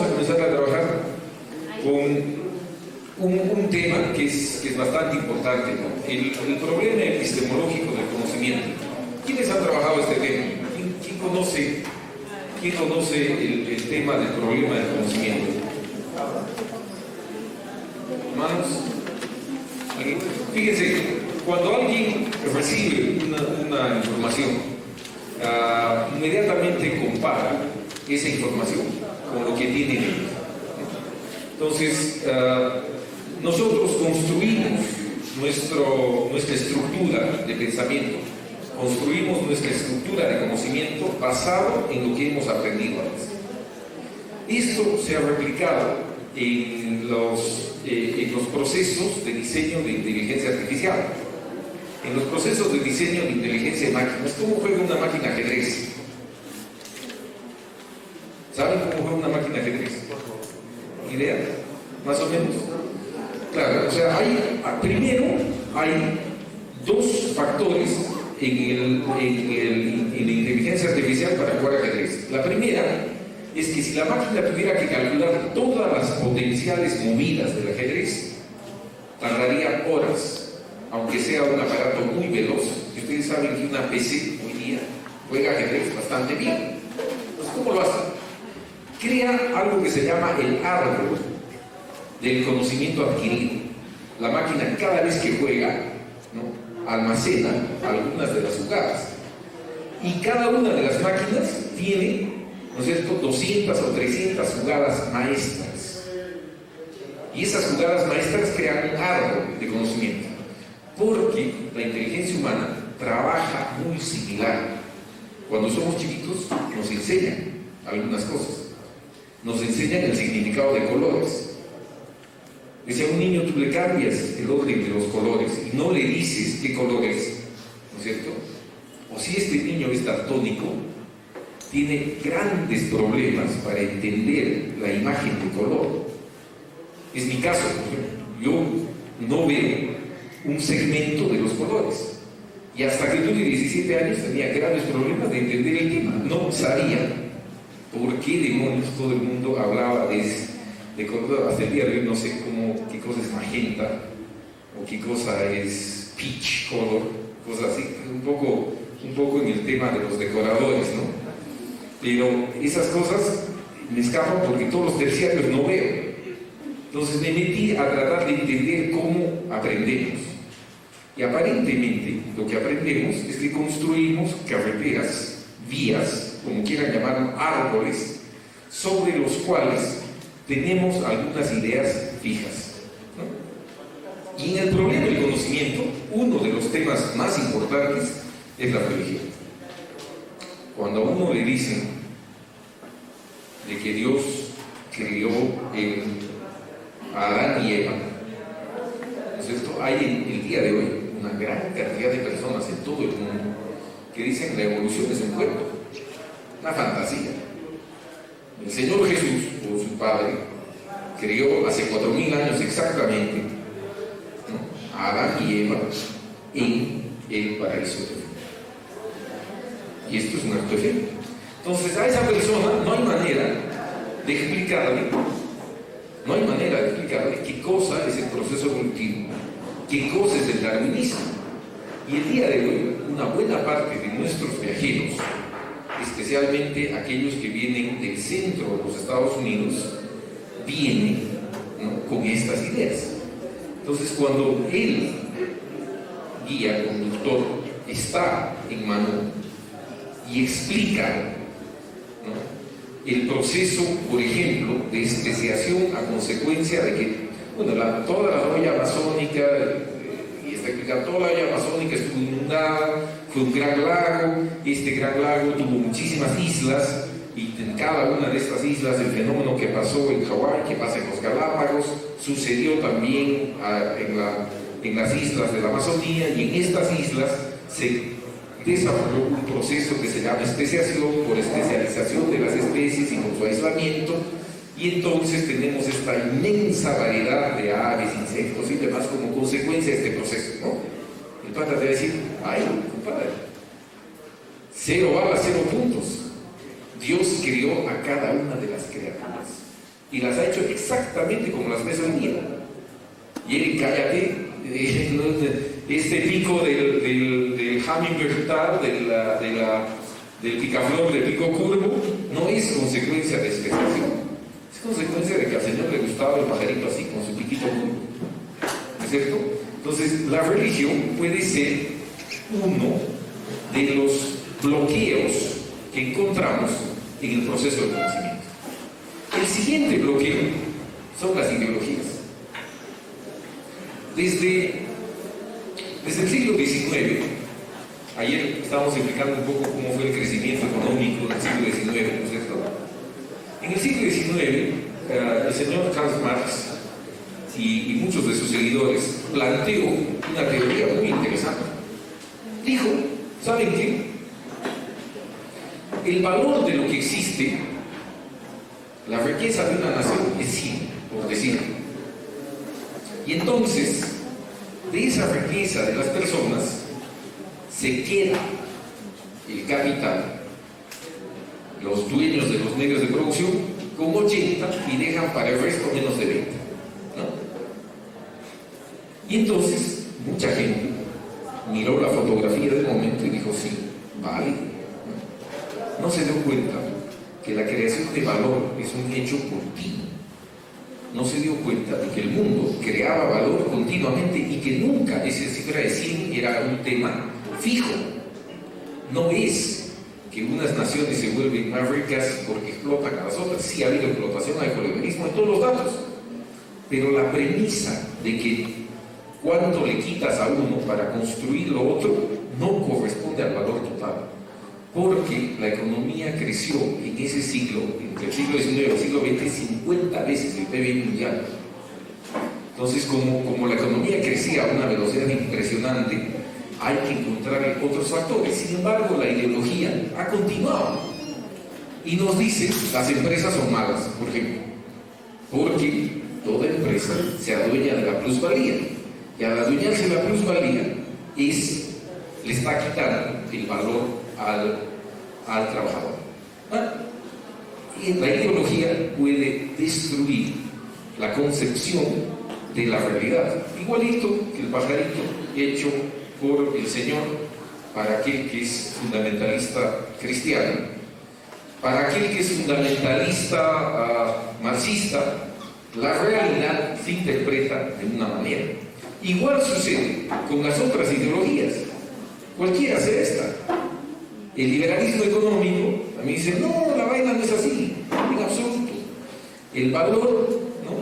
vamos a comenzar a trabajar con un tema que es bastante importante, ¿no? El problema epistemológico del conocimiento. ¿Quiénes han trabajado este tema? ¿Quién conoce el tema del problema del conocimiento? ¿Hermanos? Fíjense, cuando alguien recibe una información, inmediatamente compara esa información con lo que tiene en ella. Entonces, nosotros construimos nuestra estructura de pensamiento, construimos nuestra estructura de conocimiento basado en lo que hemos aprendido antes. Esto se ha replicado en los procesos de diseño de inteligencia artificial. En los procesos de diseño de inteligencia de máquinas, ¿cómo juega una máquina ajedrez? ¿Saben cómo juega una máquina ajedrez? ¿Idea? Más o menos. Claro, o sea, primero hay dos factores en la inteligencia artificial para jugar ajedrez. La primera es que si la máquina tuviera que calcular todas las potenciales movidas del ajedrez, tardaría horas, aunque sea un aparato muy veloz. Y ustedes saben que una PC hoy día juega ajedrez bastante bien. Entonces, ¿cómo lo hace? Crea algo que se llama el árbol del conocimiento adquirido. La máquina, cada vez que juega, ¿no?, almacena algunas de las jugadas. Y cada una de las máquinas tiene, ¿no es cierto?, 200 o 300 jugadas maestras. Y esas jugadas maestras crean un árbol de conocimiento. Porque la inteligencia humana trabaja muy similar. Cuando somos chiquitos nos enseñan algunas cosas. Nos enseñan el significado de colores. Si a un niño tú le cambias el orden de los colores y no le dices qué color es, ¿no es cierto? O si este niño es daltónico, tiene grandes problemas para entender la imagen de color. Es mi caso, por ejemplo. Yo no veo un segmento de los colores. Y hasta que tuve 17 años tenía graves problemas de entender el tema. No sabía por qué demonios todo el mundo hablaba de color. Hasta el día de hoy no sé qué cosa es magenta o qué cosa es peach color, cosas así, un poco en el tema de los decoradores, ¿no? Pero esas cosas me escapan porque todos los terciarios no veo. Entonces me metí a tratar de entender cómo aprendemos. Y aparentemente lo que aprendemos es que construimos carreteras, vías, como quieran llamarlo, árboles, sobre los cuales tenemos algunas ideas fijas, ¿no? Y en el problema del conocimiento, uno de los temas más importantes es la religión. Cuando a uno le dicen de que Dios creó a Adán y Eva, ¿no es cierto? Hay el día de hoy una gran cantidad de personas en todo el mundo que dicen que la evolución es un cuento, una fantasía. El Señor Jesús, o su Padre, creó hace 4.000 años exactamente, ¿no?, a Adán y Eva en el paraíso de Dios. Y esto es un acto de fe. Entonces, a esa persona no hay manera de explicarle qué cosa es el proceso evolutivo, qué cosa es el darwinismo. Y el día de hoy, una buena parte de nuestros viajeros, especialmente aquellos que vienen del centro de los Estados Unidos, vienen, ¿no?, con estas ideas. Entonces, cuando el guía, conductor, está en mano y explica, ¿no?, el proceso, por ejemplo, de especiación a consecuencia de que, bueno, toda la olla amazónica, y está explicando, toda la olla amazónica estuvo inundada, fue un gran lago, este gran lago tuvo muchísimas islas, y en cada una de estas islas el fenómeno que pasó en Hawái, que pasa en los Galápagos, sucedió también en las islas de la Amazonía, y en estas islas se desarrolló un proceso que se llama especiación, por especialización de las especies y por su aislamiento, y entonces tenemos esta inmensa variedad de aves, insectos y demás como consecuencia de este proceso, ¿no? El pata te va a decir, ay, compadre, 0 balas, 0 puntos. Dios crió a cada una de las criaturas. y las ha hecho exactamente como las ves hoy día. Y Eric, cállate, este pico del hummingbird tal, del picaflor de pico curvo, no es consecuencia de especiación, es consecuencia de que al Señor le gustaba el pajarito así, con su piquito curvo. ¿No es cierto? Entonces, la religión puede ser uno de los bloqueos que encontramos en el proceso de conocimiento. El siguiente bloqueo son las ideologías. Desde el siglo XIX, ayer estábamos explicando un poco cómo fue el crecimiento económico del siglo XIX, ¿no es cierto? En el siglo XIX, el señor Karl Marx y muchos de sus seguidores planteó una teoría muy interesante. Dijo, ¿saben qué? El valor de lo que existe, la riqueza de una nación es 100, por decirlo. Y entonces, de esa riqueza de las personas, se queda el capital, los dueños de los medios de producción, con 80 y dejan para el resto menos de 20. ¿No? Y entonces, mucha gente miró la fotografía del momento y dijo, sí, vale. No se dio cuenta que la creación de valor es un hecho continuo. No se dio cuenta de que el mundo creaba valor continuamente y que nunca esa cifra de 100 era un tema fijo. No es que unas naciones se vuelven más ricas porque explotan a las otras. Sí ha habido explotación, hay colonialismo en todos los datos. Pero la premisa de que cuánto le quitas a uno para construir lo otro no corresponde al valor total. Porque la economía creció en ese siglo, entre el siglo XIX y el siglo XX, 50 veces el PIB mundial. Entonces, como la economía crecía a una velocidad impresionante, hay que encontrar otros factores. Sin embargo, la ideología ha continuado y nos dice, las empresas son malas, por ejemplo, porque toda empresa se adueña de la plusvalía, y al adueñarse de la plusvalía le está quitando el valor al trabajador. Y la ideología puede destruir la concepción de la realidad, igualito que el pajarito hecho por el Señor para aquel que es fundamentalista cristiano. Para aquel que es fundamentalista marxista, la realidad se interpreta de una manera. Igual sucede con las otras ideologías, cualquiera sea esta. El liberalismo económico también dice, no, la vaina no es así, en absoluto. El valor, ¿no?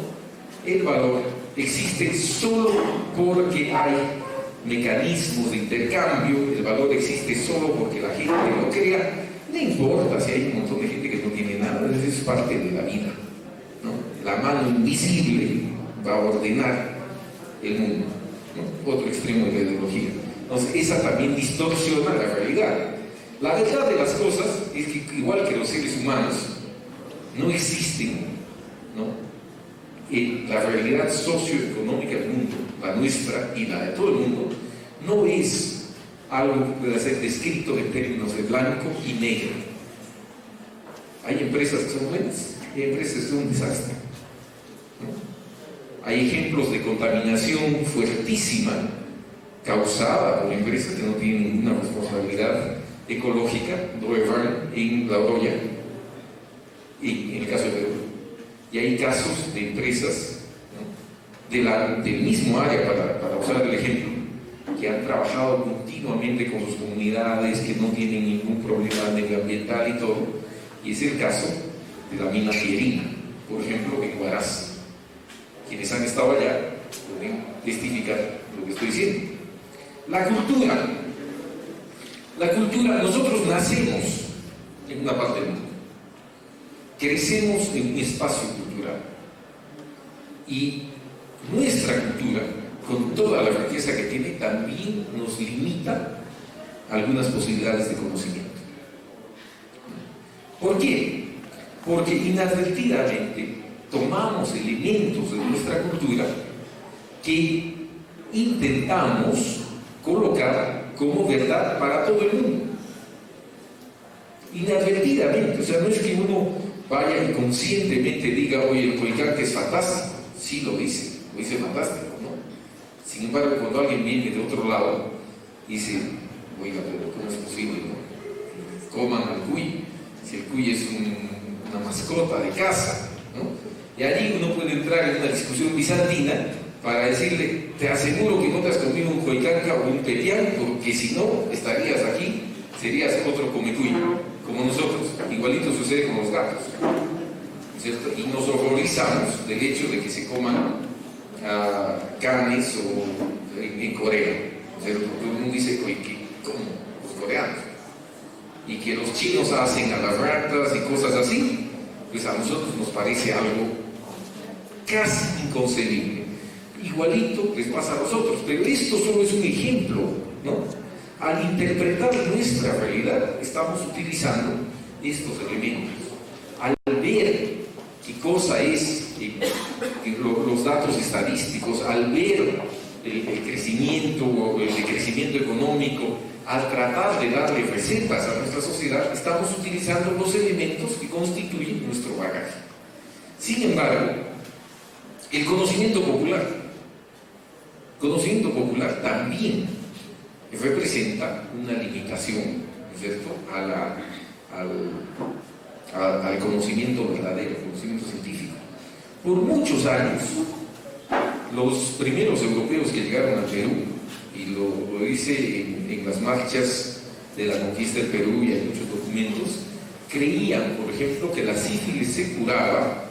El valor existe solo porque hay mecanismos de intercambio, el valor existe solo porque la gente lo crea, no importa si hay un montón de gente que no tiene nada, eso es parte de la vida, ¿no? La mano invisible va a ordenar el mundo, ¿no? Otro extremo de la ideología. Entonces, esa también distorsiona la realidad. La verdad de las cosas es que, igual que los seres humanos, no existen, ¿no? La realidad socioeconómica del mundo, la nuestra y la de todo el mundo, no es algo que pueda ser descrito en términos de blanco y negro. Hay empresas que son buenas y hay empresas que son un desastre, ¿no? Hay ejemplos de contaminación fuertísima causada por empresas que no tienen ninguna responsabilidad ecológica, Doevan en La Oroya, y en el caso de Perú. Y hay casos de empresas, ¿no? del mismo área, para usar el ejemplo, que han trabajado continuamente con sus comunidades, que no tienen ningún problema medioambiental y todo, y es el caso de la mina Pierina, por ejemplo, en Huaraz. Quienes han estado allá pueden testificar lo que estoy diciendo. La cultura, nosotros nacemos en una parte del mundo, crecemos en un espacio cultural, y nuestra cultura, con toda la riqueza que tiene, también nos limita algunas posibilidades de conocimiento. ¿Por qué? Porque inadvertidamente tomamos elementos de nuestra cultura que intentamos colocar como verdad para todo el mundo. Inadvertidamente, o sea, no es que uno vaya y conscientemente diga, oye, el Coicán es fantástico. Sí lo dice fantástico, ¿no? Sin embargo, cuando alguien viene de otro lado, dice, oiga, pero ¿cómo es posible, no? Coman al cuy, si el cuy es una mascota de casa, ¿no? Y allí uno puede entrar en una discusión bizantina para decirle, te aseguro que no te has comido un coicanca o un petián, porque si no, estarías aquí, serías otro comecuy, como nosotros. Igualito sucede con los gatos, ¿cierto? Y nos horrorizamos del hecho de que se coman canes o en Corea, ¿cierto? Todo el mundo dice, oye, ¿cómo? Los coreanos. Y que los chinos hacen a las ratas y cosas así, pues a nosotros nos parece algo casi inconcebible. Igualito les pasa a nosotros, pero esto solo es un ejemplo, ¿no? Al interpretar nuestra realidad, estamos utilizando estos elementos. Al ver qué cosa es los datos estadísticos, al ver el crecimiento o el decrecimiento económico, al tratar de darle recetas a nuestra sociedad, estamos utilizando los elementos que constituyen nuestro bagaje. Sin embargo, el conocimiento popular también representa una limitación, ¿no es cierto?, al conocimiento verdadero, al conocimiento científico. Por muchos años, los primeros europeos que llegaron al Perú, y lo hice en las marchas de la conquista del Perú y hay muchos documentos, creían, por ejemplo, que la sífilis se curaba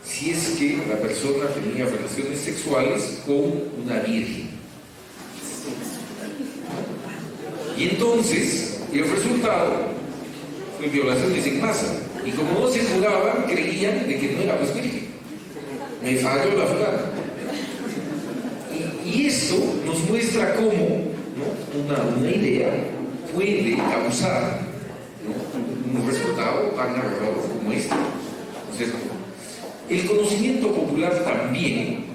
si es que la persona tenía relaciones sexuales con una virgen. Y entonces, el resultado fue violaciones en masa. Y como no se curaban, creían de que no era pues virgen. Me falló la fulana. Y esto nos muestra cómo, ¿no?, una idea puede causar, ¿no?, un resultado tan agarrador como este. Entonces, el conocimiento popular también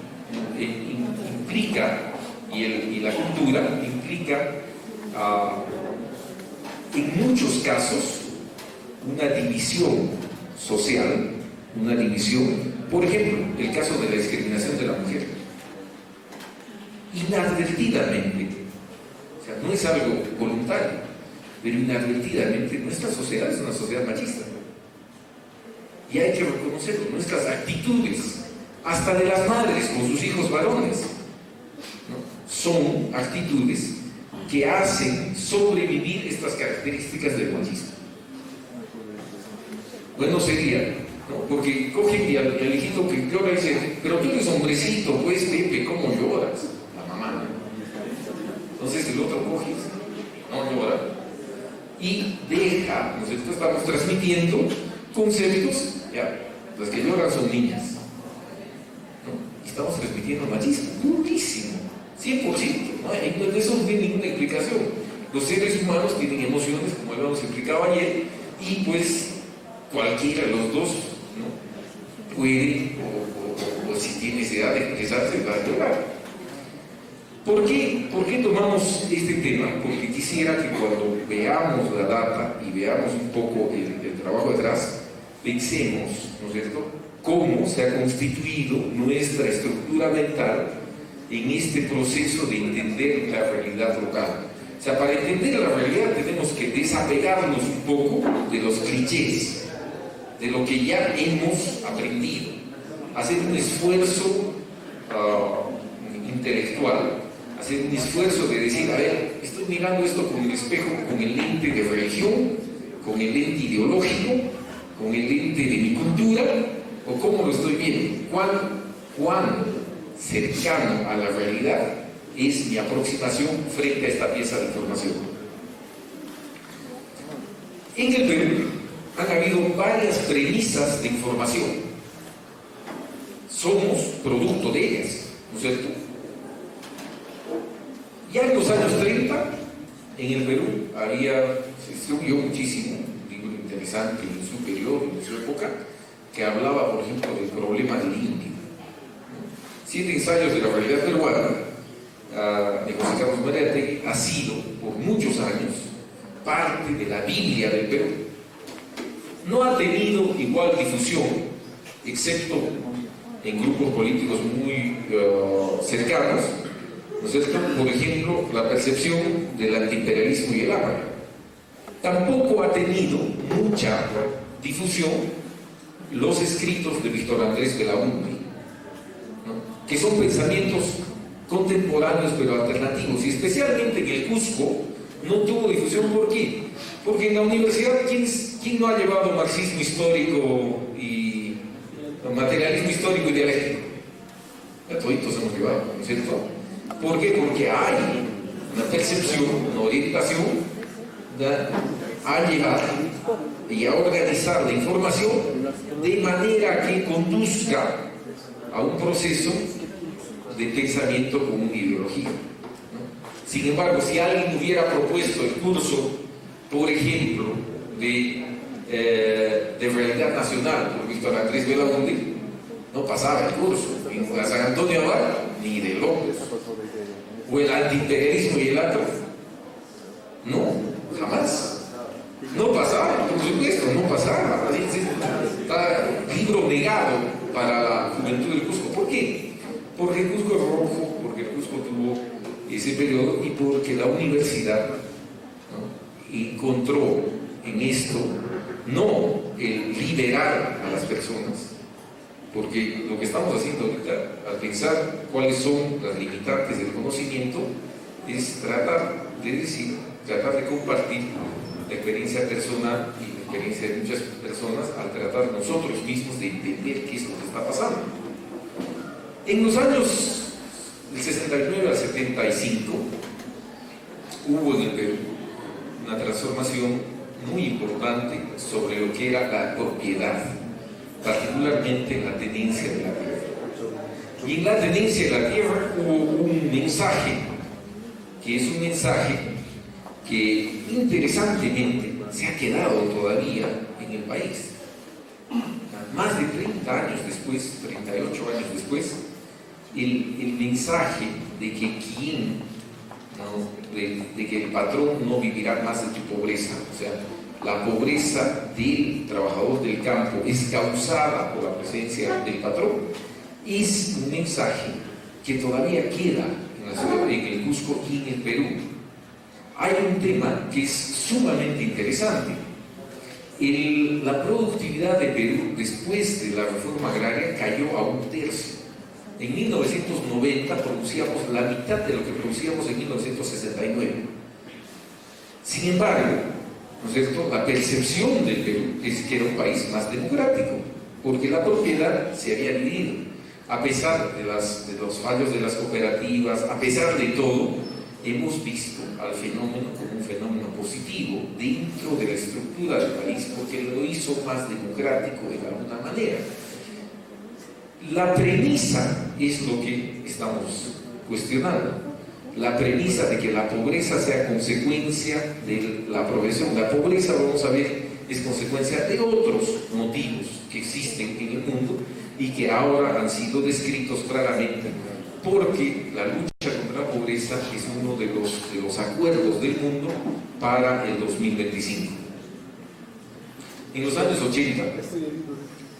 implica, y la cultura implica, en muchos casos, una división social, una división, por ejemplo, el caso de la discriminación de la mujer. Inadvertidamente, o sea, no es algo voluntario, pero inadvertidamente nuestra sociedad es una sociedad machista. Y hay que reconocerlo, nuestras actitudes, hasta de las madres con sus hijos varones, ¿no?, son actitudes que hacen sobrevivir estas características del machismo. Bueno sería, ¿no?, porque cogen y al hijito que llora y dice, pero tú eres hombrecito, pues Pepe, ¿cómo lloras? La mamá, ¿no? Entonces el otro coge, no llora, y deja, nosotros estamos transmitiendo conceptos, ya, las que lloran son niñas, ¿no? Y estamos transmitiendo machismo, durísimo, 100%, ¿no? Eso no tiene ninguna explicación. Los seres humanos tienen emociones, como habíamos explicado ayer, y pues cualquiera de los dos, ¿no?, puede, o si tiene esa edad de expresarse, va a llorar. ¿Por qué tomamos este tema? Porque quisiera que cuando veamos la data y veamos un poco el trabajo detrás, pensemos, ¿no es cierto?, cómo se ha constituido nuestra estructura mental en este proceso de entender la realidad local. O sea, para entender la realidad tenemos que desapegarnos un poco de los clichés, de lo que ya hemos aprendido, hacer un esfuerzo intelectual, hacer un esfuerzo de decir, a ver, estoy mirando esto con el espejo, con el lente de religión, con el lente ideológico, con el lente de mi cultura, o cómo lo estoy viendo, cuán cercano a la realidad es mi aproximación frente a esta pieza de información. En el Perú han habido varias premisas de información. Somos producto de ellas, ¿no es cierto? Ya en los años 30, en el Perú, se estudió muchísimo, un libro interesante en su periodo, en su época, que hablaba, por ejemplo, del problema del indio. 7 ensayos de la realidad peruana, de José Carlos Mariátegui, ha sido, por muchos años, parte de la Biblia del Perú. no ha tenido igual difusión, excepto en grupos políticos muy cercanos, ¿no es cierto? Por ejemplo, la percepción del antiimperialismo y el APRA. Tampoco ha tenido mucha difusión los escritos de Víctor Andrés Belaúnde, ¿no? Que son pensamientos contemporáneos pero alternativos, y especialmente en el Cusco no tuvo difusión. ¿Por qué? Porque en la universidad, ¿quién no ha llevado marxismo histórico y materialismo histórico y dialéctico? Ya toditos hemos llevado, ¿no es cierto? ¿Por qué? Porque hay una percepción, una orientación a llevar y a organizar la información de manera que conduzca a un proceso de pensamiento con una ideología, ¿no? Sin embargo, si alguien hubiera propuesto el curso, por ejemplo, de Realidad Nacional por Víctor Andrés Belaúnde, no pasaba el curso. En la San Antonio Abad, ni de López. O el antiimperialismo y el ATRA, no, jamás. No pasaba, por supuesto, no pasaba. Está libro negado para la juventud del Cusco. ¿Por qué? Porque el Cusco es rojo, porque el Cusco tuvo ese periodo y porque la universidad, ¿no?, encontró en esto no el liberar a las personas, porque lo que estamos haciendo ahorita, al pensar cuáles son las limitantes del conocimiento, es tratar de compartir la experiencia personal y la experiencia de muchas personas al tratar nosotros mismos de entender qué es lo que está pasando. En los años del 69 al 75 hubo en el Perú una transformación muy importante sobre lo que era la propiedad, particularmente la tenencia de la tierra. Y en la tenencia de la tierra hubo un mensaje, que es un mensaje que interesantemente se ha quedado todavía en el país. Más de 30 años después, 38 años después, el mensaje de que de que el patrón no vivirá más de tu pobreza, o sea, la pobreza del trabajador del campo es causada por la presencia del patrón, es un mensaje que todavía queda en la ciudad, en el Cusco y en el Perú. Hay un tema que es sumamente interesante. La productividad de Perú después de la reforma agraria cayó a 1/3. En 1990 producíamos la mitad de lo que producíamos en 1969. Sin embargo, ¿no es cierto?, la percepción del Perú es que era un país más democrático, porque la propiedad se había dividido. A pesar de los fallos de las cooperativas, a pesar de todo, hemos visto al fenómeno como un fenómeno positivo dentro de la estructura del país, porque lo hizo más democrático de alguna manera. La premisa es lo que estamos cuestionando. La premisa de que la pobreza sea consecuencia de la progresión. La pobreza, vamos a ver, es consecuencia de otros motivos que existen en el mundo y que ahora han sido descritos claramente, porque la lucha contra la pobreza es uno de los acuerdos del mundo para el 2025. En los años 80,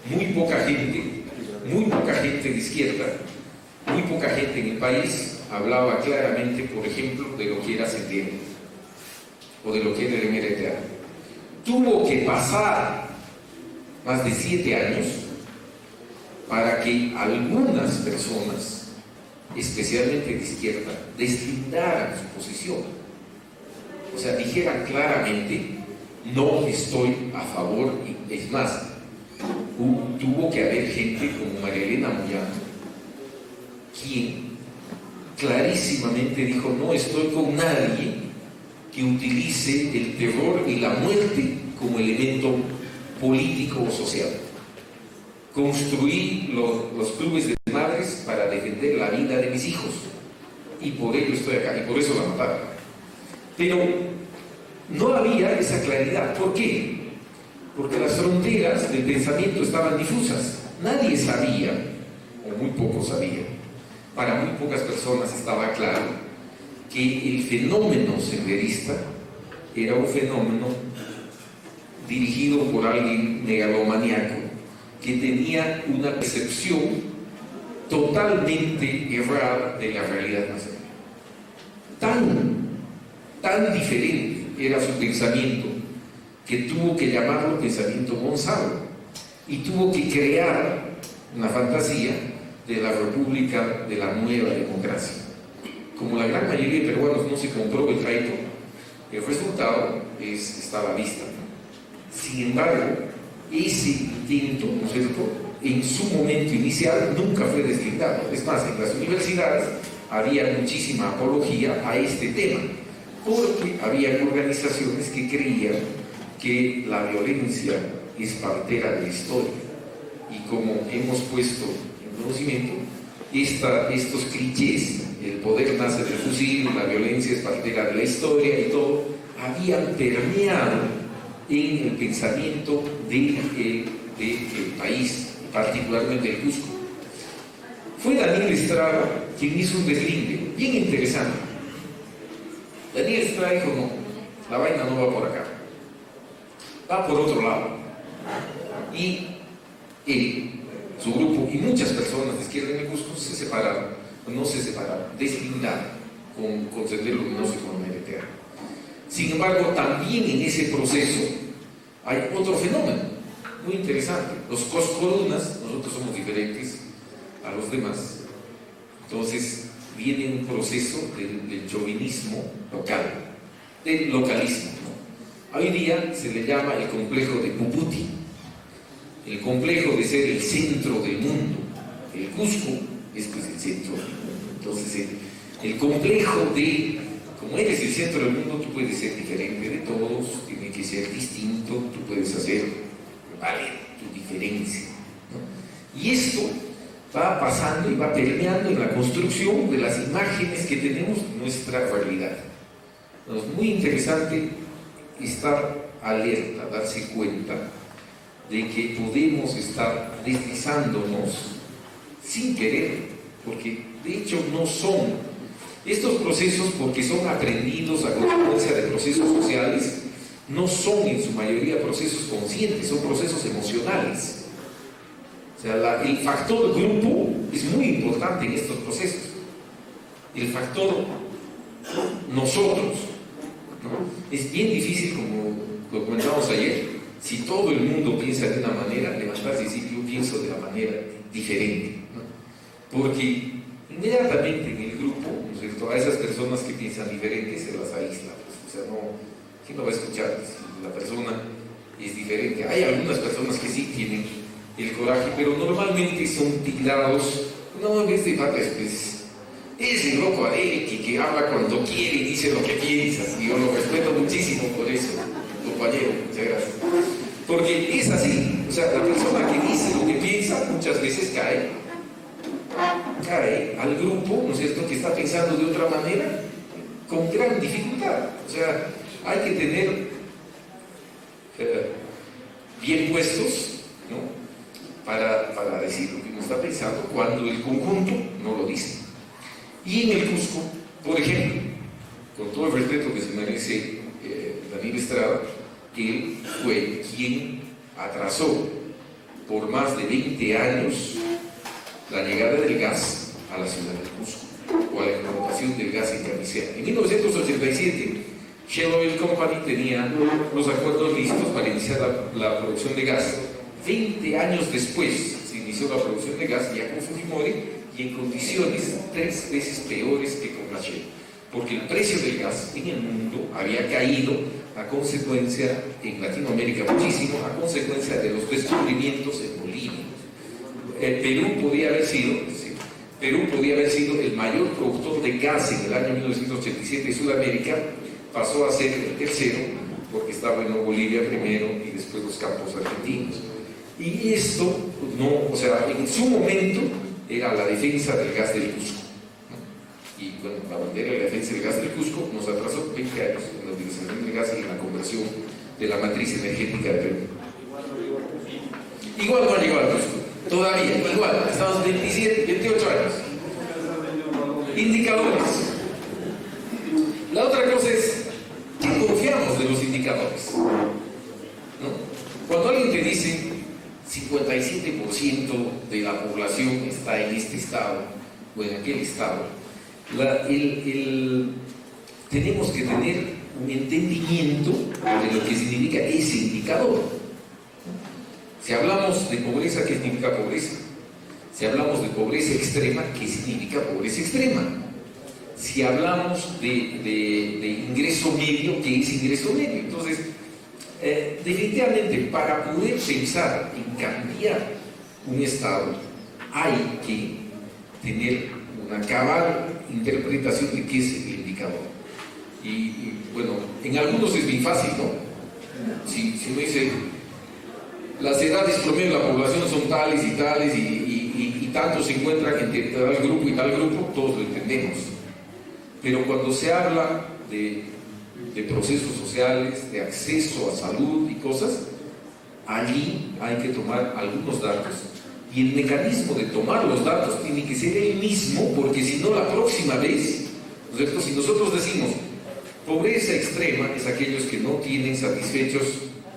muy poca gente de izquierda, muy poca gente en el país hablaba claramente, por ejemplo, de lo que era Sendero o de lo que era el MRTA. Tuvo que pasar más de 7 años para que algunas personas, especialmente de izquierda, deslindaran su posición. O sea, dijeran claramente: no estoy a favor. Y es más, tuvo que haber gente como María Elena Moyano, quien clarísimamente dijo: no estoy con nadie que utilice el terror y la muerte como elemento político o social. Construí los clubes de madres para defender la vida de mis hijos, y por ello estoy acá, y por eso la mataron. Pero no había esa claridad. ¿Por qué? Porque las fronteras del pensamiento estaban difusas. Nadie sabía, o muy pocos sabían, para muy pocas personas estaba claro que el fenómeno senderista era un fenómeno dirigido por alguien megalomaníaco que tenía una percepción totalmente errada de la realidad nacional. Tan diferente era su pensamiento que tuvo que llamarlo pensamiento Gonzalo y tuvo que crear una fantasía de la República de la Nueva Democracia. Como la gran mayoría de peruanos no se compró el traito, el resultado está a la vista. Sin embargo, ese intento, ¿no es cierto?, en su momento inicial nunca fue deslindado. Es más, en las universidades había muchísima apología a este tema, porque había organizaciones que creían que la violencia es partera de la historia. Y como hemos puesto en conocimiento, estos clichés, el poder nace del fusil, la violencia es partera de la historia y todo, habían permeado en el pensamiento del país, particularmente el Cusco. Fue Daniel Estrada quien hizo un deslinde bien interesante. Daniel Estrada dijo: no, la vaina no va por acá, va por otro lado. Y él, su grupo y muchas personas de izquierda en el Cusco se separaron, deslindaron con Sendero Luminoso y con MLTA. Sin embargo, también en ese proceso hay otro fenómeno muy interesante. Los coscolunas, nosotros somos diferentes a los demás, entonces viene un proceso del chauvinismo local, del localismo, ¿no? Hoy día se le llama el complejo de Puputi, el complejo de ser el centro del mundo. El Cusco es pues el centro del mundo. Entonces el complejo de, como eres el centro del mundo, tú puedes ser diferente de todos, tiene que ser distinto, tú puedes hacer valer tu diferencia, ¿no? Y esto va pasando y va permeando en la construcción de las imágenes que tenemos de nuestra realidad. Es muy interesante estar alerta, darse cuenta de que podemos estar deslizándonos sin querer, porque de hecho no son estos procesos, porque son aprendidos a consecuencia de procesos sociales, no son en su mayoría procesos conscientes, son procesos emocionales. O sea, el factor grupo es muy importante en estos procesos. El factor nosotros, ¿no? Es bien difícil, como lo comentábamos ayer, si todo el mundo piensa de una manera, levantarse y decir: yo pienso de la manera diferente, ¿no? Porque inmediatamente en el grupo, ¿no es cierto?, a esas personas que piensan diferente se las aísla, pues. O sea, ¿quién lo va a escuchar si la persona es diferente? Hay algunas personas que sí tienen el coraje, pero normalmente son tildados: no, este pata es el loco Areki que habla cuando quiere y dice lo que piensa. Y yo lo respeto muchísimo por eso, compañero, muchas gracias. Porque es así, o sea, la persona que dice lo que piensa muchas veces cae al grupo, ¿no es cierto?, que está pensando de otra manera, con gran dificultad. O sea, hay que tener bien puestos, ¿no?, para decir lo que uno está pensando cuando el conjunto no lo dice. Y en el Cusco, por ejemplo, con todo el respeto que se merece Daniel Estrada, él fue quien atrasó por más de 20 años la llegada del gas a la ciudad del Cusco, o a la explotación del gas en Camisea. En 1987, Shell Oil Company tenía los acuerdos listos para iniciar la producción de gas. 20 años después se inició la producción de gas, ya con Fujimori, y en condiciones 3 veces peores que con la Shell, porque el precio del gas en el mundo había caído a consecuencia, en Latinoamérica muchísimo, a consecuencia de los descubrimientos en Bolivia. Perú podía haber sido el mayor productor de gas en el año 1987 de Sudamérica, pasó a ser el tercero, porque estaba en Bolivia primero y después los campos argentinos. Y esto, no, o sea, en su momento era la defensa del gas del Cusco, ¿no? Y bueno, la bandera de la defensa del gas del Cusco nos atrasó 20 años en la utilización del gas y en la conversión de la matriz energética de Perú. Igual no ha llegado al Cusco, todavía, igual, estamos 28 años. Indicadores. La otra cosa es, ¿qué confiamos de los indicadores? ¿No? cuando alguien te dice 57% de la población está en este estado o en aquel estado, tenemos que tener un entendimiento de lo que significa ese indicador. Si hablamos de pobreza, ¿qué significa pobreza? Si hablamos de pobreza extrema, ¿qué significa pobreza extrema? Si hablamos de ingreso medio, ¿qué es ingreso medio? Entonces, definitivamente, para poder pensar en cambiar un estado, hay que tener una cabal interpretación de qué es el indicador. Y bueno, en algunos es bien fácil, ¿no? Si uno dice, las edades promedio de la población son tales y tales y tantos se encuentran entre tal grupo y tal grupo, todos lo entendemos. Pero cuando se habla de procesos sociales, de acceso a salud y cosas, allí hay que tomar algunos datos. Y el mecanismo de tomar los datos tiene que ser el mismo, porque si no, la próxima vez, ¿no es cierto? Si nosotros decimos pobreza extrema, es aquellos que no tienen satisfechos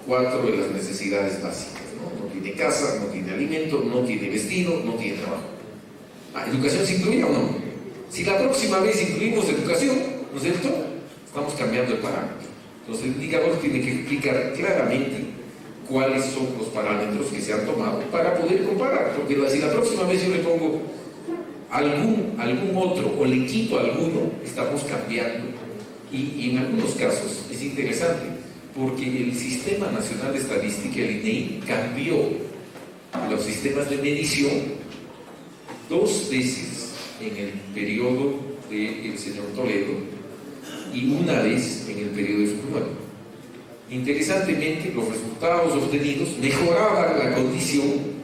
4 de las necesidades básicas, ¿no? No tiene casa, no tiene alimento, no tiene vestido, no tiene trabajo. ¿Educación se incluye o no? Si la próxima vez incluimos educación, ¿no es cierto?, estamos cambiando el parámetro. Entonces el indicador tiene que explicar claramente cuáles son los parámetros que se han tomado para poder comparar, porque si la próxima vez yo le pongo algún otro o le quito alguno, estamos cambiando. Y en algunos casos es interesante, porque el Sistema Nacional de Estadística, el INEI, cambió los sistemas de medición 2 veces en el periodo del señor Toledo y una vez en el periodo de Fujimori. Interesantemente, los resultados obtenidos mejoraban la condición.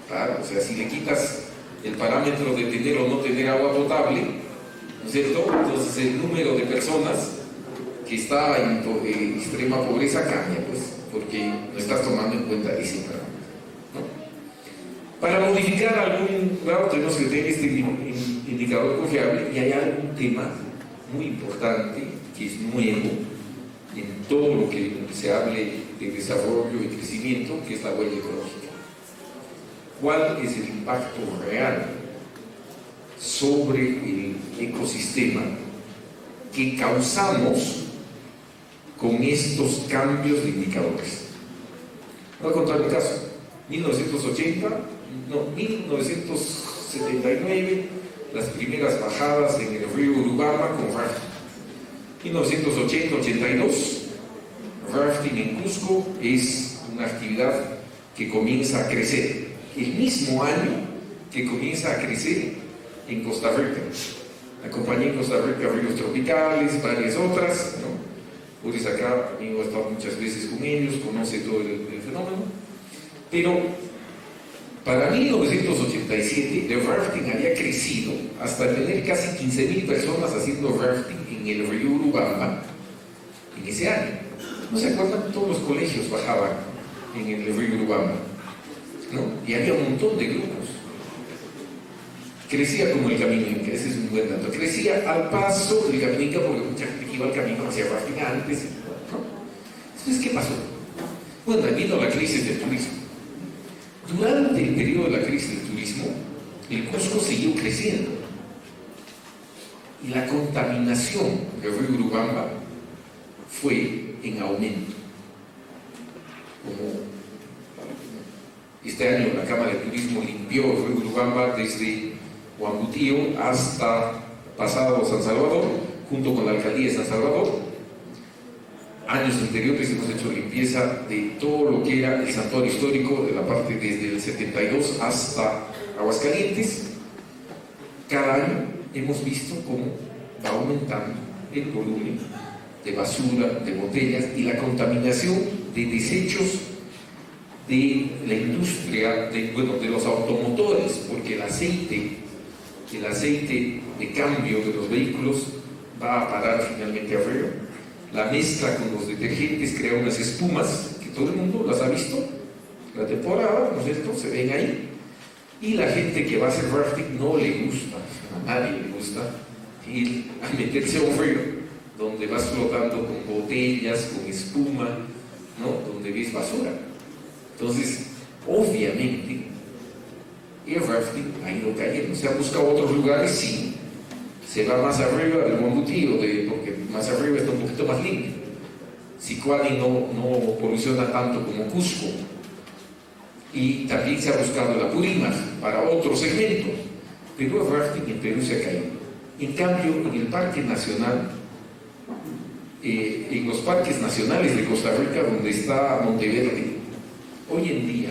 Claro, o sea, si le quitas el parámetro de tener o no tener agua potable, ¿no es cierto?, entonces el número de personas que está en extrema pobreza cambia, pues, porque no estás tomando en cuenta ese parámetro, ¿no? Para modificar algún grado tenemos que tener este indicador confiable, y hay algún tema muy importante que es nuevo en todo lo que se hable de desarrollo y crecimiento, que es la huella ecológica. ¿Cuál es el impacto real sobre el ecosistema que causamos con estos cambios de indicadores? Voy a contar un caso. 1979, las primeras bajadas en el río Urubamba con rafting. 1980-82, rafting en Cusco es una actividad que comienza a crecer. El mismo año que comienza a crecer en Costa Rica. Acompañé en Costa Rica ríos tropicales, varias otras, ¿no? Puedes acá, amigo, he estado muchas veces con ellos, conoce todo el fenómeno. Pero para 1987 el rafting había crecido hasta tener casi 15.000 personas haciendo rafting en el río Urubamba en ese año. ¿No se acuerdan? Todos los colegios bajaban en el río Urubamba, ¿no? Y había un montón de grupos. Crecía como el Camino Inca, ese es un buen dato. Crecía al paso del Camino Inca, porque mucha gente que iba al camino hacía rafting antes, ¿no? Entonces, ¿qué pasó? Bueno, vino la crisis del turismo. Durante el periodo de la crisis del turismo, el Cusco siguió creciendo. Y la contaminación del río Urubamba fue en aumento. Como este año la Cámara de Turismo limpió el río Urubamba desde Huambutío hasta pasado San Salvador, junto con la Alcaldía de San Salvador. Años anteriores hemos hecho limpieza de todo lo que era el santuario histórico, de la parte desde el 72 hasta Aguascalientes. Cada año hemos visto cómo va aumentando el volumen de basura, de botellas y la contaminación de desechos de la industria, de los automotores, porque el aceite de cambio de los vehículos va a parar finalmente al río. La mezcla con los detergentes crea unas espumas que todo el mundo las ha visto, la temporada, ¿no es cierto?, se ven ahí, y la gente que va a hacer rafting no le gusta, a nadie le gusta ir a meterse a un río donde vas flotando con botellas, con espuma, ¿no?, donde ves basura. Entonces, obviamente, el rafting ha ido cayendo. Se ha buscado otros lugares, sí. Se va más arriba del Guambutío, porque más arriba está un poquito más limpio. Sicuani no poluciona tanto como Cusco. Y también se ha buscado el Apurímac para otro segmento. Pero el rafting en Perú se ha caído. En cambio, en el Parque Nacional, en los parques nacionales de Costa Rica, donde está Monteverde, hoy en día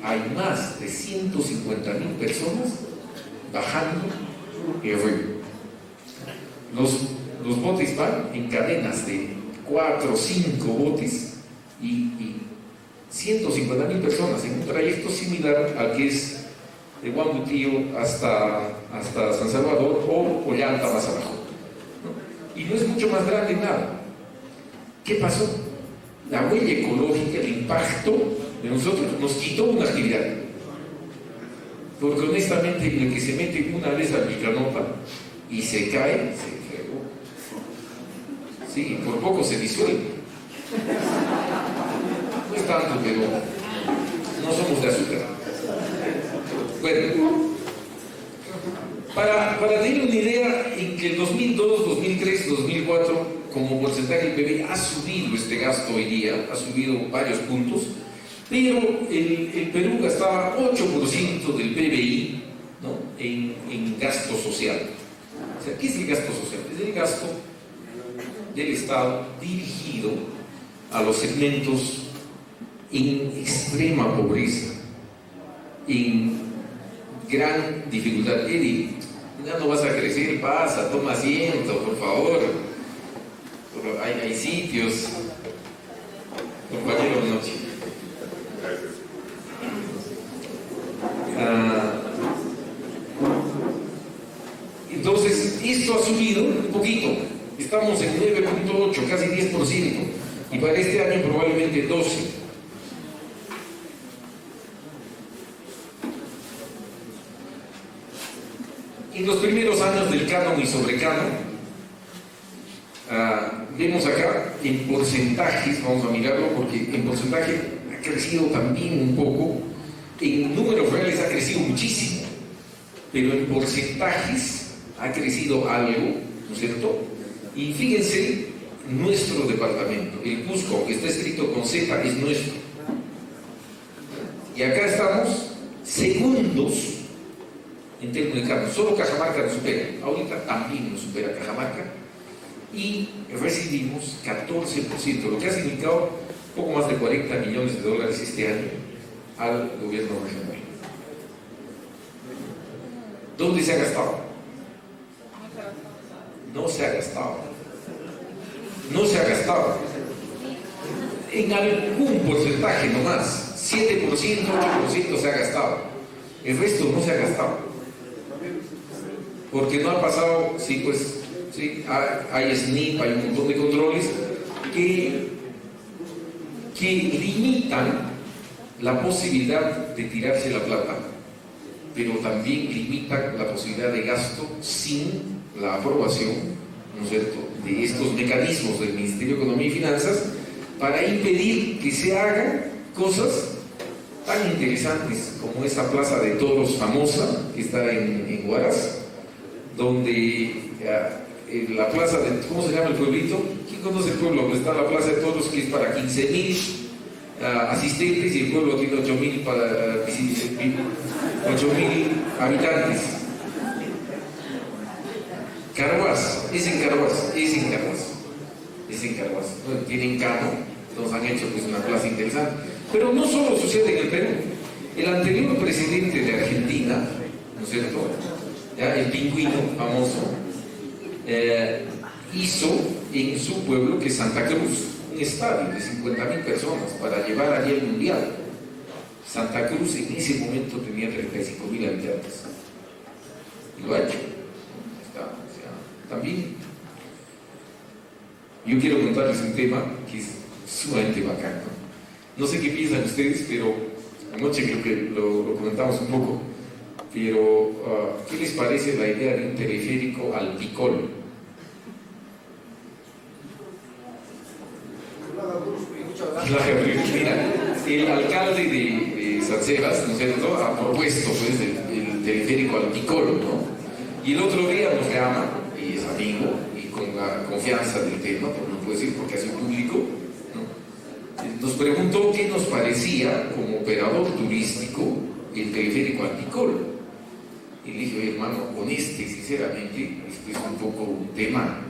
hay más de 150.000 personas bajando el río. Los botes van en cadenas de 4 o 5 botes y 150.000 personas en un trayecto similar al que es de Guambutío hasta San Salvador o Ollanta más abajo, ¿no? Y no es mucho más grande nada. ¿Qué pasó? La huella ecológica, el impacto de nosotros nos quitó una actividad. Porque honestamente el que se mete una vez al Vilcanota y se cae, se fregó. Sí, por poco se disuelve. No es tanto, pero no somos de azúcar. Bueno, para tener una idea, en que el 2002, 2003, 2004, como porcentaje del PBI ha subido este gasto hoy día, ha subido varios puntos, pero el Perú gastaba 8% del PBI, ¿no?, en gasto social. O sea, ¿qué es el gasto social? Es el gasto del Estado dirigido a los segmentos en extrema pobreza, en gran dificultad. Eddie, ya no vas a crecer, pasa, toma asiento, por favor. Pero hay sitios. Compañero, noche. Entonces, esto ha subido un poquito. Estamos en 9.8, casi 10%. Y para este año probablemente 12%. En los primeros años del canon y sobrecanon, vemos acá en porcentajes, vamos a mirarlo porque en porcentaje ha crecido también un poco, en números reales ha crecido muchísimo, pero en porcentajes ha crecido algo, ¿no es cierto? Y fíjense, nuestro departamento, el Cusco, que está escrito con Z, es nuestro. Y acá estamos segundos en términos de carne. Solo Cajamarca nos supera, ahorita también nos supera Cajamarca, y recibimos 14%, lo que ha significado poco más de 40 millones de dólares este año al gobierno regional. ¿Dónde se ha gastado? No se ha gastado. No se ha gastado. En algún porcentaje nomás, 7%, 8% se ha gastado. El resto no se ha gastado. Porque no ha pasado, sí, pues, sí, hay SNIP, hay un montón de controles que limitan la posibilidad de tirarse la plata, pero también limitan la posibilidad de gasto sin la aprobación, ¿no es cierto?, de estos mecanismos del Ministerio de Economía y Finanzas para impedir que se hagan cosas tan interesantes como esa plaza de toros famosa que está en Huaraz, donde la plaza de, ¿cómo se llama el pueblito? ¿Quién conoce el pueblo? Donde está la plaza de toros, que es para 15.000 asistentes, y el pueblo tiene 8.000 para 8.000 habitantes. Carhuaz, es en Carhuaz. Bueno, tienen cano, nos han hecho pues una plaza interesante. Pero no solo sucede en el Perú. El anterior presidente de Argentina, ¿no es cierto?, ¿ya?, el pingüino famoso, hizo en su pueblo, que es Santa Cruz, un estadio de 50.000 personas para llevar allí el mundial. Santa Cruz en ese momento tenía 35.000 habitantes. Y lo ha hecho. También yo quiero contarles un tema que es sumamente bacán. No sé qué piensan ustedes, pero anoche creo que lo comentamos un poco. Pero, ¿qué les parece la idea de un teleférico al Ticol? Mira, el alcalde de San Sebas, ¿no es cierto?, ha propuesto pues el teleférico al Picolo, ¿no? Y el otro día nos llama, y es amigo, y con la confianza del tema, no puedo decir porque ha sido público, ¿no? Nos preguntó qué nos parecía como operador turístico el teleférico al Picolo. Y le dije, oye, hermano, sinceramente, esto es un poco un tema,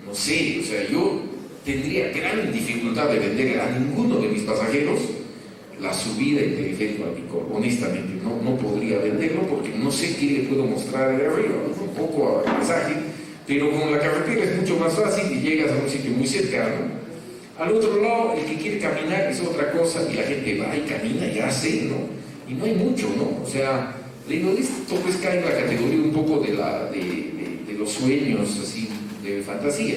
no sé, o sea, yo tendría gran dificultad de venderle a ninguno de mis pasajeros la subida del teleférico al Picolo. Honestamente, no podría venderlo porque no sé qué le puedo mostrar de arriba, un poco a mensaje, pero con la carretera es mucho más fácil y llegas a un sitio muy cercano. Al otro lado, el que quiere caminar es otra cosa y la gente va y camina y hace, ¿no? Y no hay mucho, ¿no? O sea, le digo, esto pues cae en la categoría un poco de los sueños, así, de fantasía.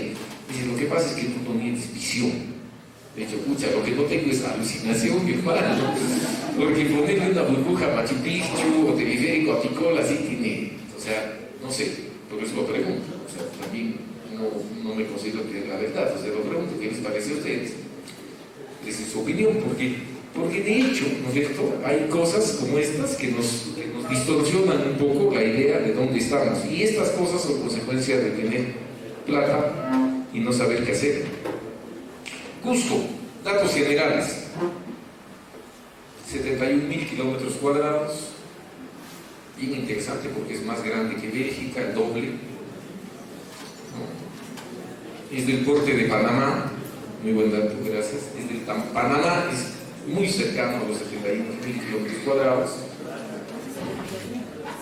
Dice, lo que pasa es que tú no tienes visión. De hecho, pucha, lo que no tengo es alucinación, mi hermano. Porque ponerle una burbuja a Machu Picchu o teleférico a Picolo, así tiene, o sea, no sé, por eso lo pregunto. O sea, también no me considero que es la verdad. O sea, lo pregunto, ¿qué les parece a ustedes? Esa es su opinión, porque de hecho, ¿no es cierto?, hay cosas como estas que nos distorsionan un poco la idea de dónde estamos. Y estas cosas son consecuencia de tener plata y no saber qué hacer. Cusco, datos generales. 71.000 kilómetros cuadrados. Bien interesante porque es más grande que Bélgica, el doble. Es del porte de Panamá. Muy buen dato, gracias. Es del Panamá, es muy cercano a los 71.000 kilómetros cuadrados.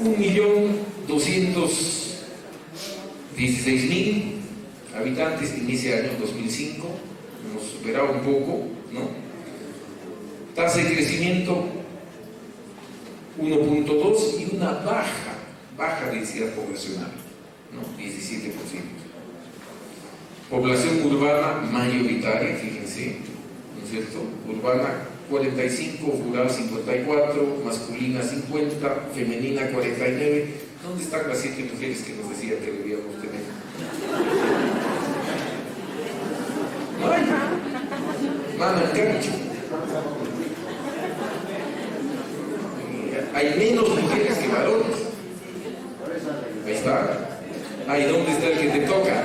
1.216.000 habitantes en ese año 2005. Hemos superado un poco, ¿no? Tasa de crecimiento 1.2 y una baja densidad poblacional, ¿no? 17%. Población urbana mayoritaria, fíjense, ¿no es cierto? Urbana 45, rural 54, masculina 50, femenina 49. ¿Dónde están las 7 mujeres que nos decían que debíamos tener? No hay. Mana cancho. Hay menos mujeres que varones. Ahí está. Ahí, ¿dónde está el que te toca?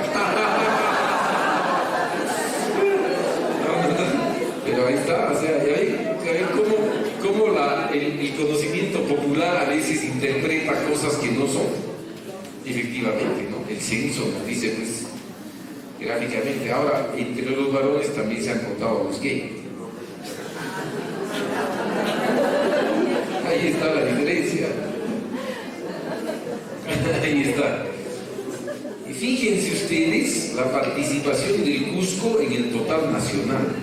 Pero ahí está, o sea, ya ven cómo el conocimiento popular a veces interpreta cosas que no son. Efectivamente, ¿no? El censo nos dice, pues, gráficamente. Ahora, entre los varones también se han contado a los gays. Ahí está la diferencia. Ahí está. Y fíjense ustedes la participación del Cusco en el total nacional.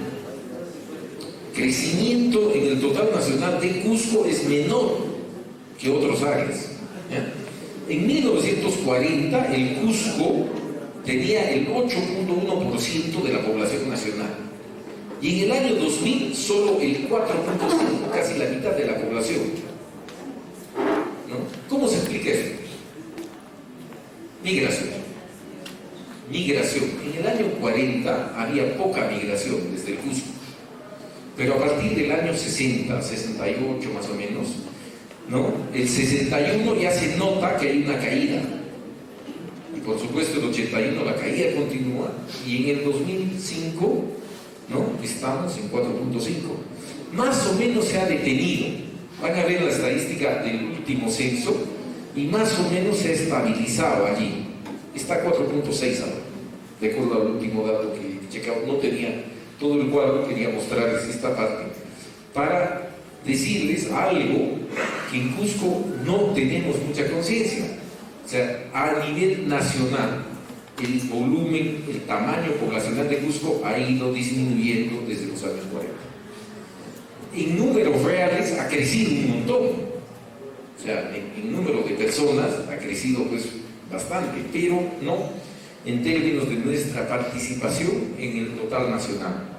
Crecimiento en el total nacional de Cusco es menor que otras áreas. ¿Ya? En 1940 el Cusco tenía el 8.1% de la población nacional y en el año 2000 solo el 4.5%, casi la mitad de la población, ¿no? ¿Cómo se explica eso? Migración. En el año 40 había poca migración desde el Cusco, pero a partir del año 60, 68 más o menos, ¿no? El 61 ya se nota que hay una caída. Y por supuesto el 81 la caída continúa. Y en el 2005, ¿no?, estamos en 4.5. Más o menos se ha detenido. Van a ver la estadística del último censo y más o menos se ha estabilizado allí. Está 4.6 ahora, de acuerdo al último dato que he checado. No tenía todo el cuadro, quería mostrarles esta parte para decirles algo que en Cusco no tenemos mucha conciencia. O sea, a nivel nacional, el volumen, el tamaño poblacional de Cusco ha ido disminuyendo desde los años 40. En números reales ha crecido un montón. O sea, en número de personas ha crecido pues bastante, pero no en términos de nuestra participación en el total nacional.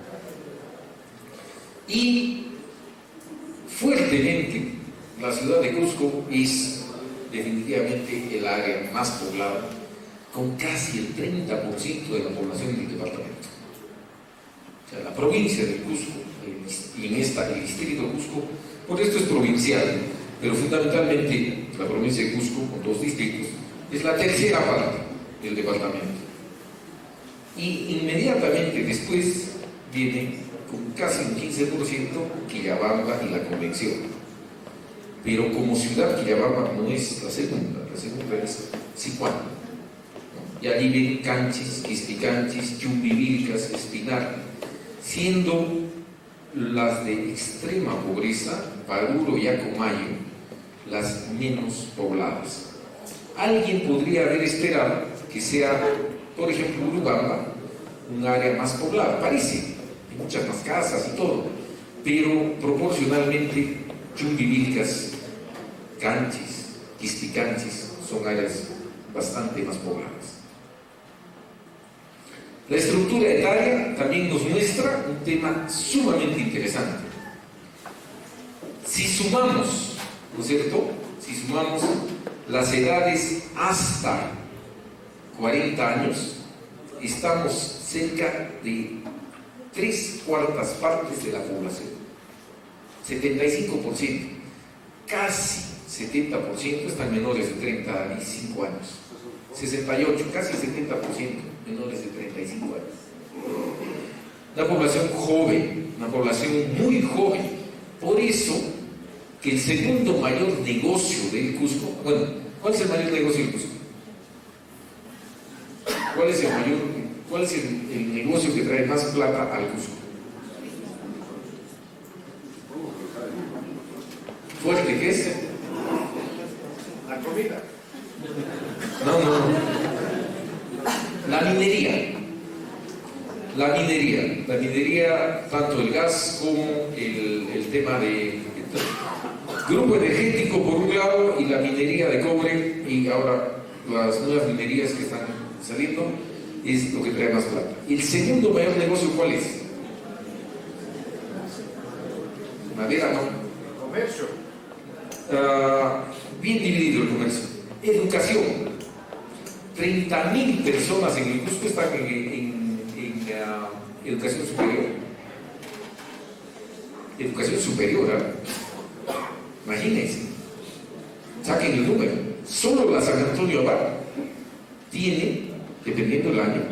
Y fuertemente, la ciudad de Cusco es definitivamente el área más poblada, con casi el 30% de la población del departamento. O sea, la provincia de Cusco, el y en el distrito de Cusco, por esto es provincial, pero fundamentalmente la provincia de Cusco, con 2 distritos, es la tercera parte del departamento. Y inmediatamente después viene con casi un 15% Quillabamba y la Convención. Pero como ciudad, Quillabamba no es la segunda es Sicuán. Y allí ven Canchis, Quispicanchis, Chumbivilcas, Espinar, siendo las de extrema pobreza, Paruro y Acomayo, las menos pobladas. Alguien podría haber esperado que sea, por ejemplo, Urubamba, un área más poblada, parece, hay muchas más casas y todo, pero proporcionalmente Chumbivilcas, Canchis, Quispicanchis son áreas bastante más pobladas. La estructura etaria también nos muestra un tema sumamente interesante. Si sumamos, ¿no es cierto? Si sumamos las edades hasta 40 años, estamos cerca de 3/4 partes de la población. 75%, casi 70% están menores de 35 años. 68, casi 70% menores de 35 años. Una población joven, una población muy joven. Por eso que el segundo mayor negocio del Cusco, bueno, ¿cuál es el mayor negocio del Cusco? ¿Cuál es el negocio que trae más plata al Cusco? ¿Fuerte qué es? La comida. No. La minería, tanto el gas como el tema de grupo energético por un lado y la minería de cobre y ahora las nuevas minerías que están saliendo es lo que trae más plata. El segundo mayor negocio, ¿cuál es? Madera, ¿no? Comercio. Bien dividido el comercio. Educación. 30.000 personas en el Cusco están en educación superior. Educación superior, ¿eh? Imagínense. Saquen el número. Solo la San Antonio Abad tiene, dependiendo del año,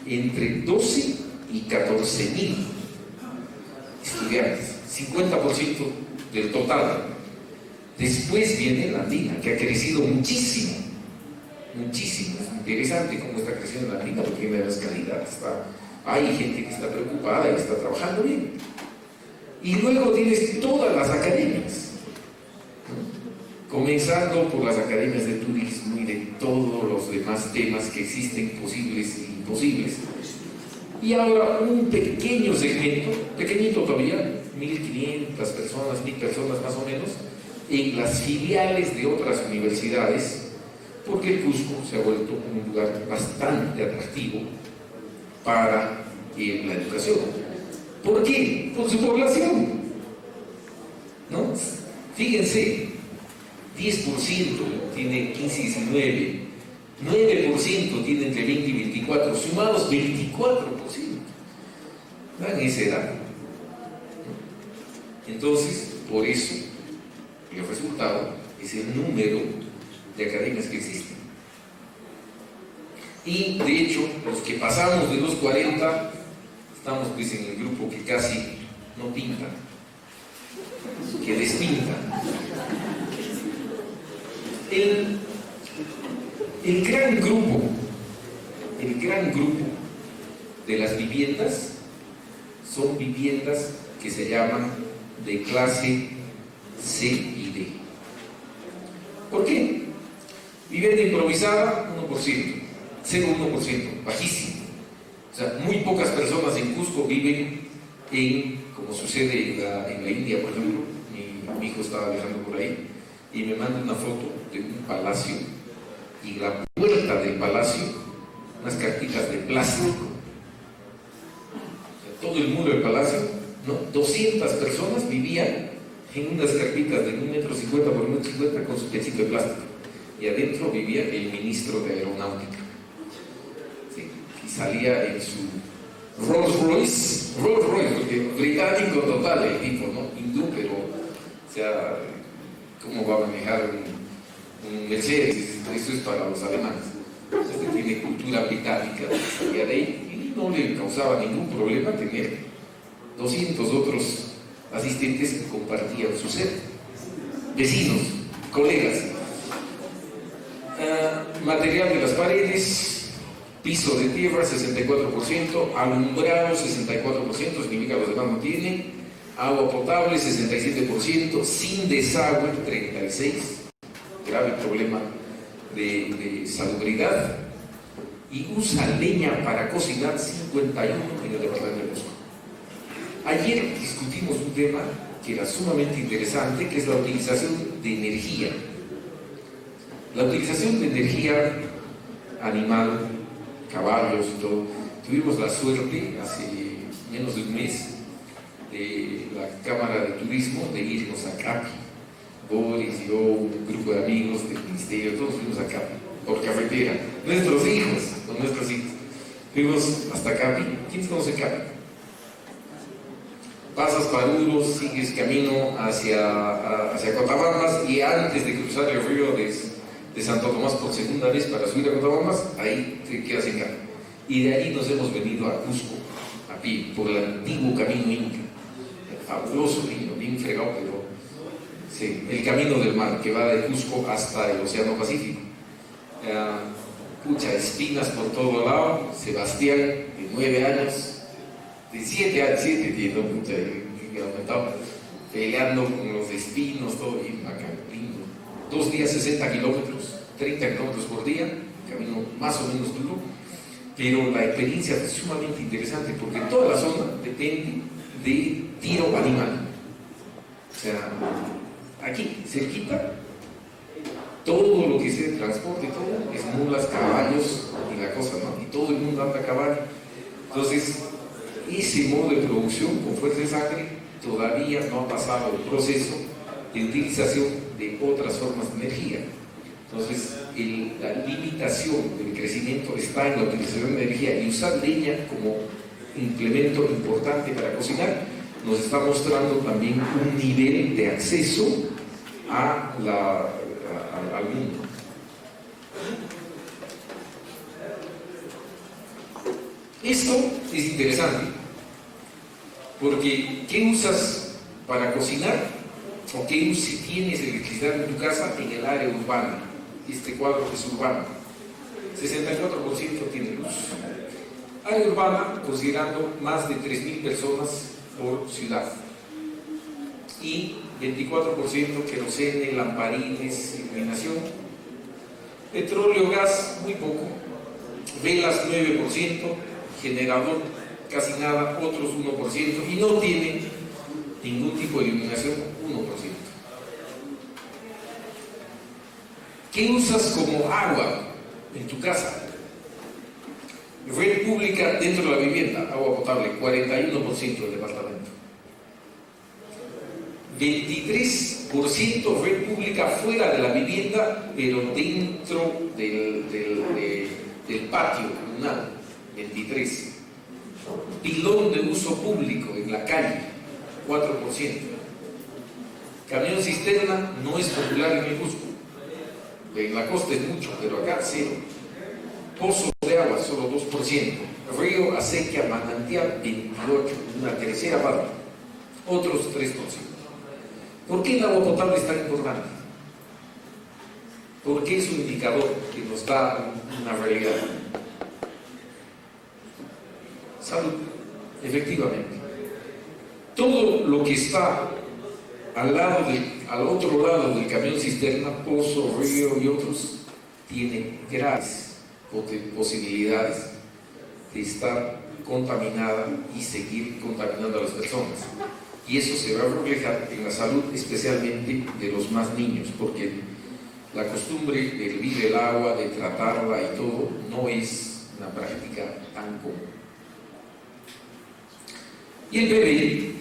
entre 12 y 14.000 estudiantes. 50% del total. Después viene la Andina, que ha crecido muchísimo. Muchísimo. Es interesante cómo está creciendo la Andina, porque tiene más calidad. Hay gente que está preocupada y está trabajando bien. Y luego tienes todas las academias, ¿no? Comenzando por las academias de turismo y de todos los demás temas que existen, posibles e imposibles. Y ahora un pequeño segmento, pequeñito todavía, 1.500 personas, 1.000 personas más o menos, en las filiales de otras universidades, porque el Cusco se ha vuelto un lugar bastante atractivo para la educación. ¿Por qué? Por su población, ¿no? Fíjense, 10% tiene 15 y 19, 9% tiene entre 20 y 24, sumados 24%. Dan esa edad. Entonces, por eso, el resultado es el número de academias que existen. Y de hecho, los que pasamos de los 40, estamos pues en el grupo que casi no pinta, que despinta. El gran grupo de las viviendas son viviendas que se llaman de clase C y D. ¿Por qué? Vivienda improvisada, 1%, 0,1%, bajísimo. O sea, muy pocas personas en Cusco viven como sucede en la India, por ejemplo. Mi hijo estaba viajando por ahí y me manda una foto de un palacio y la puerta del palacio, unas cartitas de plástico. O sea, todo el muro del palacio, ¿no? 200 personas vivían en unas carpitas de 1,50 m por 1,50 m con su techito de plástico. Y adentro vivía el ministro de Aeronáutica. ¿Sí? Y salía en su Rolls Royce, porque británico total el tipo, ¿no? Hindú, pero, o sea, ¿cómo va a manejar un Mercedes? Eso es para los alemanes. Este tiene cultura británica, y de ahí no le causaba ningún problema tener 200 otros asistentes que compartían su ser, vecinos, colegas. Material de las paredes, piso de tierra 64%, alumbrado 64%, significa que los demás no tienen, agua potable 67%, sin desagüe 36%, grave problema de salubridad, y usa leña para cocinar 51 en el departamento de Cusco. Ayer discutimos un tema que era sumamente interesante, que es la utilización de energía. La utilización de energía animal, caballos y todo. Tuvimos la suerte hace menos de un mes de la Cámara de Turismo de irnos a Capi. Boris, yo, un grupo de amigos del ministerio, todos fuimos a Capi, por carretera. Nuestros hijos, con nuestros hijos. Fuimos hasta Capi. ¿Quién conoce Capi? Pasas Paruro, sigues camino hacia Cotabambas y antes de cruzar el río de Santo Tomás por segunda vez para subir a Cotabambas, ahí te quedas en Capi. Y de ahí nos hemos venido a Cusco, a pie, por el antiguo camino inca. Fabuloso, bien fregado, pero sí, el camino del mar que va de Cusco hasta el Océano Pacífico. Pucha, espinas por todo lado. Sebastián, de 9 años, de 7 años, tiene mucha que aumentado, peleando con los espinos, todo bien bacán, lindo. 2 días 60 kilómetros, 30 kilómetros por día, camino más o menos duro, pero la experiencia es sumamente interesante porque toda la zona depende de tiro animal. O sea, aquí, cerquita, todo lo que sea de transporte, todo es mulas, caballos y la cosa, ¿no? Y todo el mundo anda a caballo. Entonces, ese modo de producción con fuerza de sangre todavía no ha pasado el proceso de utilización de otras formas de energía. Entonces, la limitación del crecimiento está en la utilización de energía, y usar leña como implemento importante para cocinar nos está mostrando también un nivel de acceso al mundo. Esto es interesante, porque ¿qué usas para cocinar? ¿O qué si tienes electricidad en tu casa en el área urbana? Este cuadro es urbano. 64% tiene luz. Área urbana, considerando más de 3.000 personas por ciudad. Y 24% querosene, lamparines, iluminación. Petróleo, gas, muy poco. Velas, 9%. Generador, casi nada. Otros 1%. Y no tiene ningún tipo de iluminación, 1%. ¿Qué usas como agua en tu casa? Red pública dentro de la vivienda, agua potable, 41% del departamento. 23% red pública fuera de la vivienda, pero dentro del patio comunal, 23%. Pilón de uso público en la calle, 4%. Camión cisterna no es popular en el Cusco. En la costa es mucho, pero acá cero. Pozos de agua, solo 2%. Río, acequia, manantial, 28%, una tercera parte. Otros 3%. ¿Por qué el agua potable es tan importante? Porque es un indicador que nos da una realidad. Salud, efectivamente. Todo lo que está al otro lado del camión cisterna, pozo, río y otros, tiene graves posibilidades de estar contaminada y seguir contaminando a las personas. Y eso se va a reflejar en la salud, especialmente de los más niños, porque la costumbre de hervir el agua, de tratarla y todo, no es una práctica tan común. Y el PBI,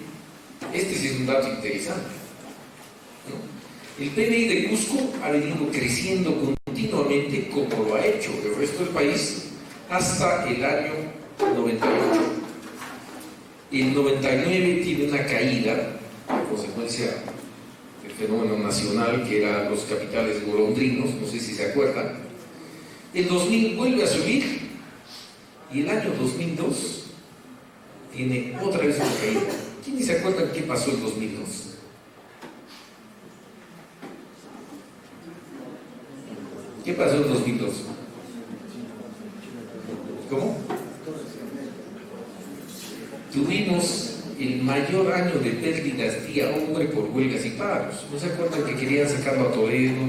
este sí es un dato interesante, ¿no? El PBI de Cusco ha venido creciendo continuamente, como lo ha hecho el resto del país, hasta el año 98. El 99 tiene una caída a consecuencia del fenómeno nacional que eran los capitales golondrinos, no sé si se acuerdan. El 2000 vuelve a subir y el año 2002 tiene otra vez una caída. ¿Quiénes se acuerdan qué pasó en 2002? ¿Qué pasó en 2002? ¿Cómo? Tuvimos el mayor año de pérdidas día hombre por huelgas y paros. ¿No se acuerdan que querían sacarlo a Toledo?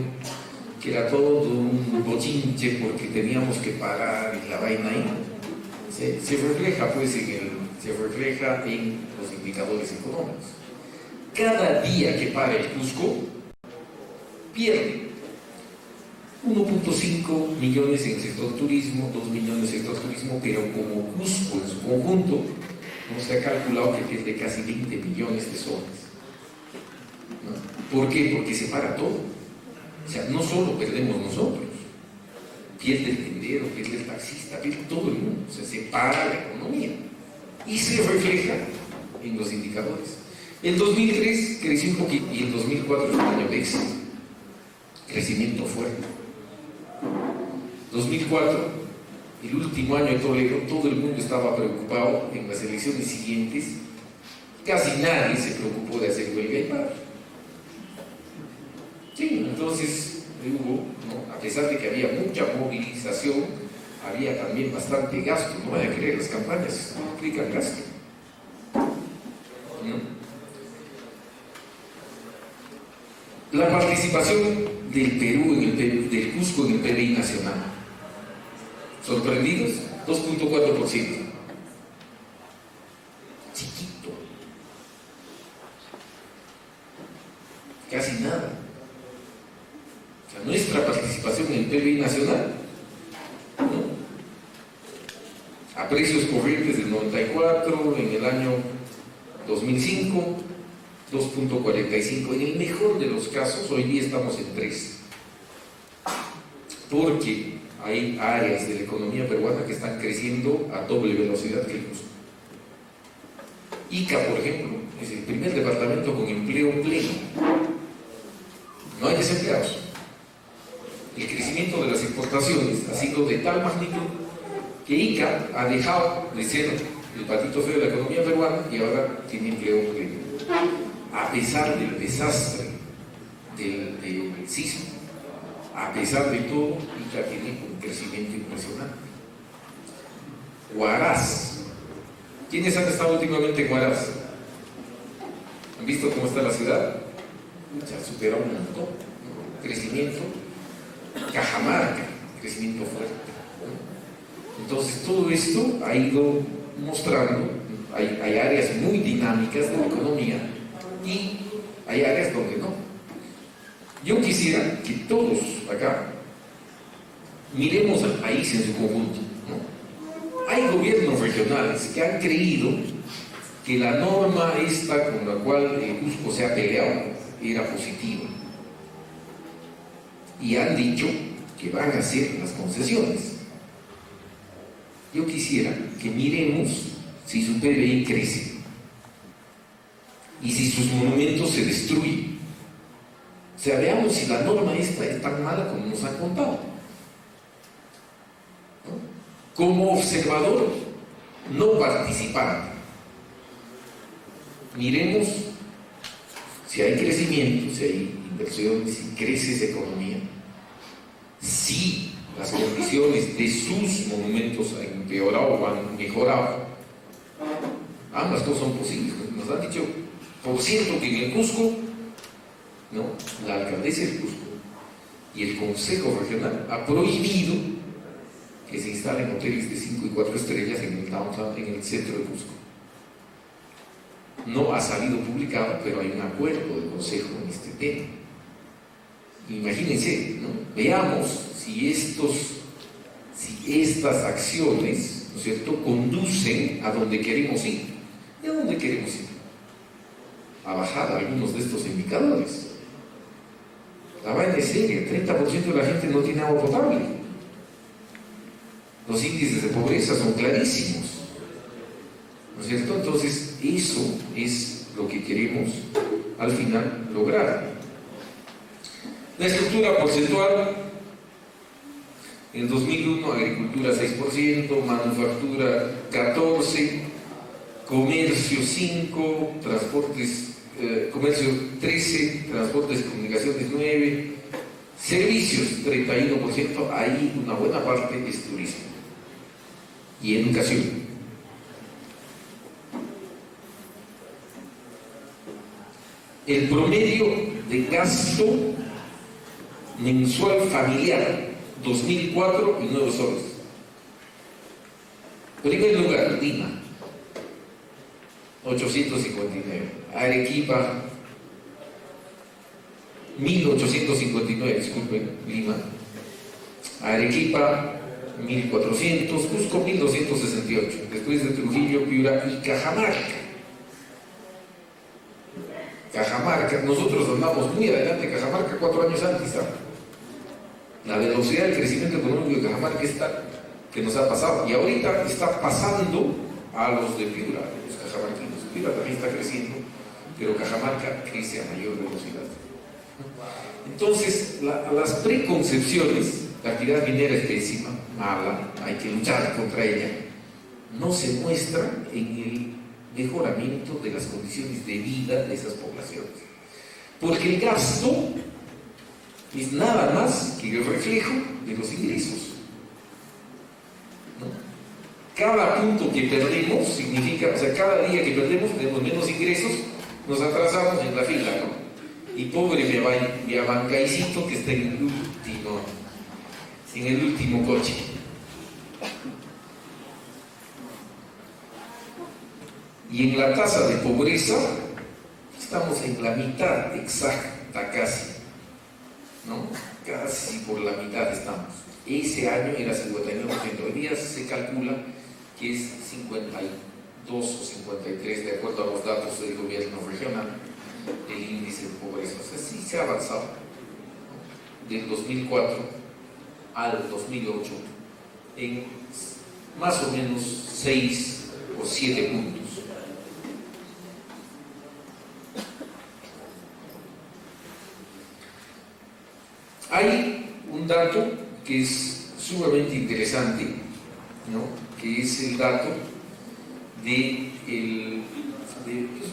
Que era todo un bochinche porque teníamos que parar y la vaina ahí. Se refleja pues se refleja en los indicadores económicos. Cada día que para el Cusco pierde 1.5 millones en el sector turismo, 2 millones en el sector turismo, pero como Cusco en su conjunto no se ha calculado que pierde casi 20 millones de soles. ¿No? ¿Por qué? Porque se para todo. O sea, no solo perdemos nosotros, pierde el tendero, pierde el taxista, pierde todo el mundo. O sea, se para la economía y se refleja en los indicadores. El 2003 creció un poquito y el 2004 fue un año de éxito, crecimiento fuerte. 2004, el último año de Toledo, todo el mundo estaba preocupado en las elecciones siguientes. Casi nadie se preocupó de hacer huelga y paro. Sí, entonces hubo, ¿no? A pesar de que había mucha movilización, había también bastante gasto. No van a creer, las campañas no implican gasto. ¿No? La participación del Perú, del Cusco en el PBI nacional. ¿Sorprendidos? 2.4%. Chiquito. Casi nada. O sea, nuestra participación en el PBI nacional, ¿no? A precios corrientes del 94, en el año 2005, 2.45. En el mejor de los casos, hoy día estamos en 3. Porque hay áreas de la economía peruana que están creciendo a doble velocidad que el Cusco. Ica, por ejemplo, es el primer departamento con empleo pleno. No hay desempleados. El crecimiento de las exportaciones ha sido de tal magnitud que Ica ha dejado de ser el patito feo de la economía peruana y ahora tiene empleo pleno. A pesar del desastre del sismo, a pesar de todo, Ica tiene un crecimiento impresionante. Huaraz. ¿Quiénes han estado últimamente en Huaraz? ¿Han visto cómo está la ciudad? Se ha superado un montón, ¿no? Crecimiento. Cajamarca, crecimiento fuerte, ¿no? Entonces todo esto ha ido mostrando, hay áreas muy dinámicas de la economía y hay áreas donde no. Yo quisiera que todos acá miremos al país en su conjunto, ¿no? Hay gobiernos regionales que han creído que la norma esta con la cual el Cusco se ha peleado era positiva y han dicho que van a hacer las concesiones. Yo quisiera que miremos si su PBI crece y si sus monumentos se destruyen. O sea, veamos si la norma esta es tan mala como nos han contado, ¿no? Como observador no participante, miremos si hay crecimiento, si hay inversiones, si crece esa economía, si las condiciones de sus monumentos han empeorado o han mejorado. Ambas cosas son posibles. Nos han dicho, por cierto, que en el Cusco, ¿no? La alcaldesa del Cusco y el Consejo Regional ha prohibido que se instalen hoteles de 5 y 4 estrellas en el downtown, en el centro de Cusco. No ha salido publicado, pero hay un acuerdo del Consejo en este tema. Imagínense, ¿no? Veamos si estas acciones, ¿no es cierto?, conducen a donde queremos ir. ¿Y a dónde queremos ir? A bajar algunos de estos indicadores. La vaina es seria, 30% de la gente no tiene agua potable. Los índices de pobreza son clarísimos, ¿no es cierto? Entonces, eso es lo que queremos al final lograr. La estructura porcentual: en 2001 agricultura 6%, manufactura 14%, comercio 5%, transportes, comercio 13%, transportes y comunicaciones 9%, servicios 31%, ahí una buena parte es turismo y educación. El promedio de gasto mensual familiar 2004 y 9 soles. Primer lugar, Lima, 859. Arequipa, 1859, disculpen, Lima. Arequipa, 1400. Cusco, 1268. Después de Trujillo, Piura y Cajamarca. Cajamarca, nosotros andamos muy adelante. Cajamarca 4 años antes. La velocidad del crecimiento económico de Cajamarca está que nos ha pasado, y ahorita está pasando a los de Piura, los cajamarquinos. Piura también está creciendo, pero Cajamarca crece a mayor velocidad. Entonces, las preconcepciones, la actividad minera es pésima, mala, hay que luchar contra ella, no se muestran en el mejoramiento de las condiciones de vida de esas poblaciones. Porque el gasto es nada más que el reflejo de los ingresos, ¿no? Cada punto que perdemos significa, o sea, cada día que perdemos tenemos menos ingresos, nos atrasamos en la fila, ¿no? Y pobre mi abancaicito que está en el último coche. Y en la tasa de pobreza estamos en la mitad exacta casi, ¿no? Casi por la mitad estamos. Ese año era 59%, hoy día se calcula que es 52 o 53 de acuerdo a los datos del gobierno regional, el índice de pobreza. O sea, sí se ha avanzado, ¿no? Del 2004 al 2008 en más o menos 6 o 7 puntos. Hay un dato que es sumamente interesante, ¿no? Que es el dato es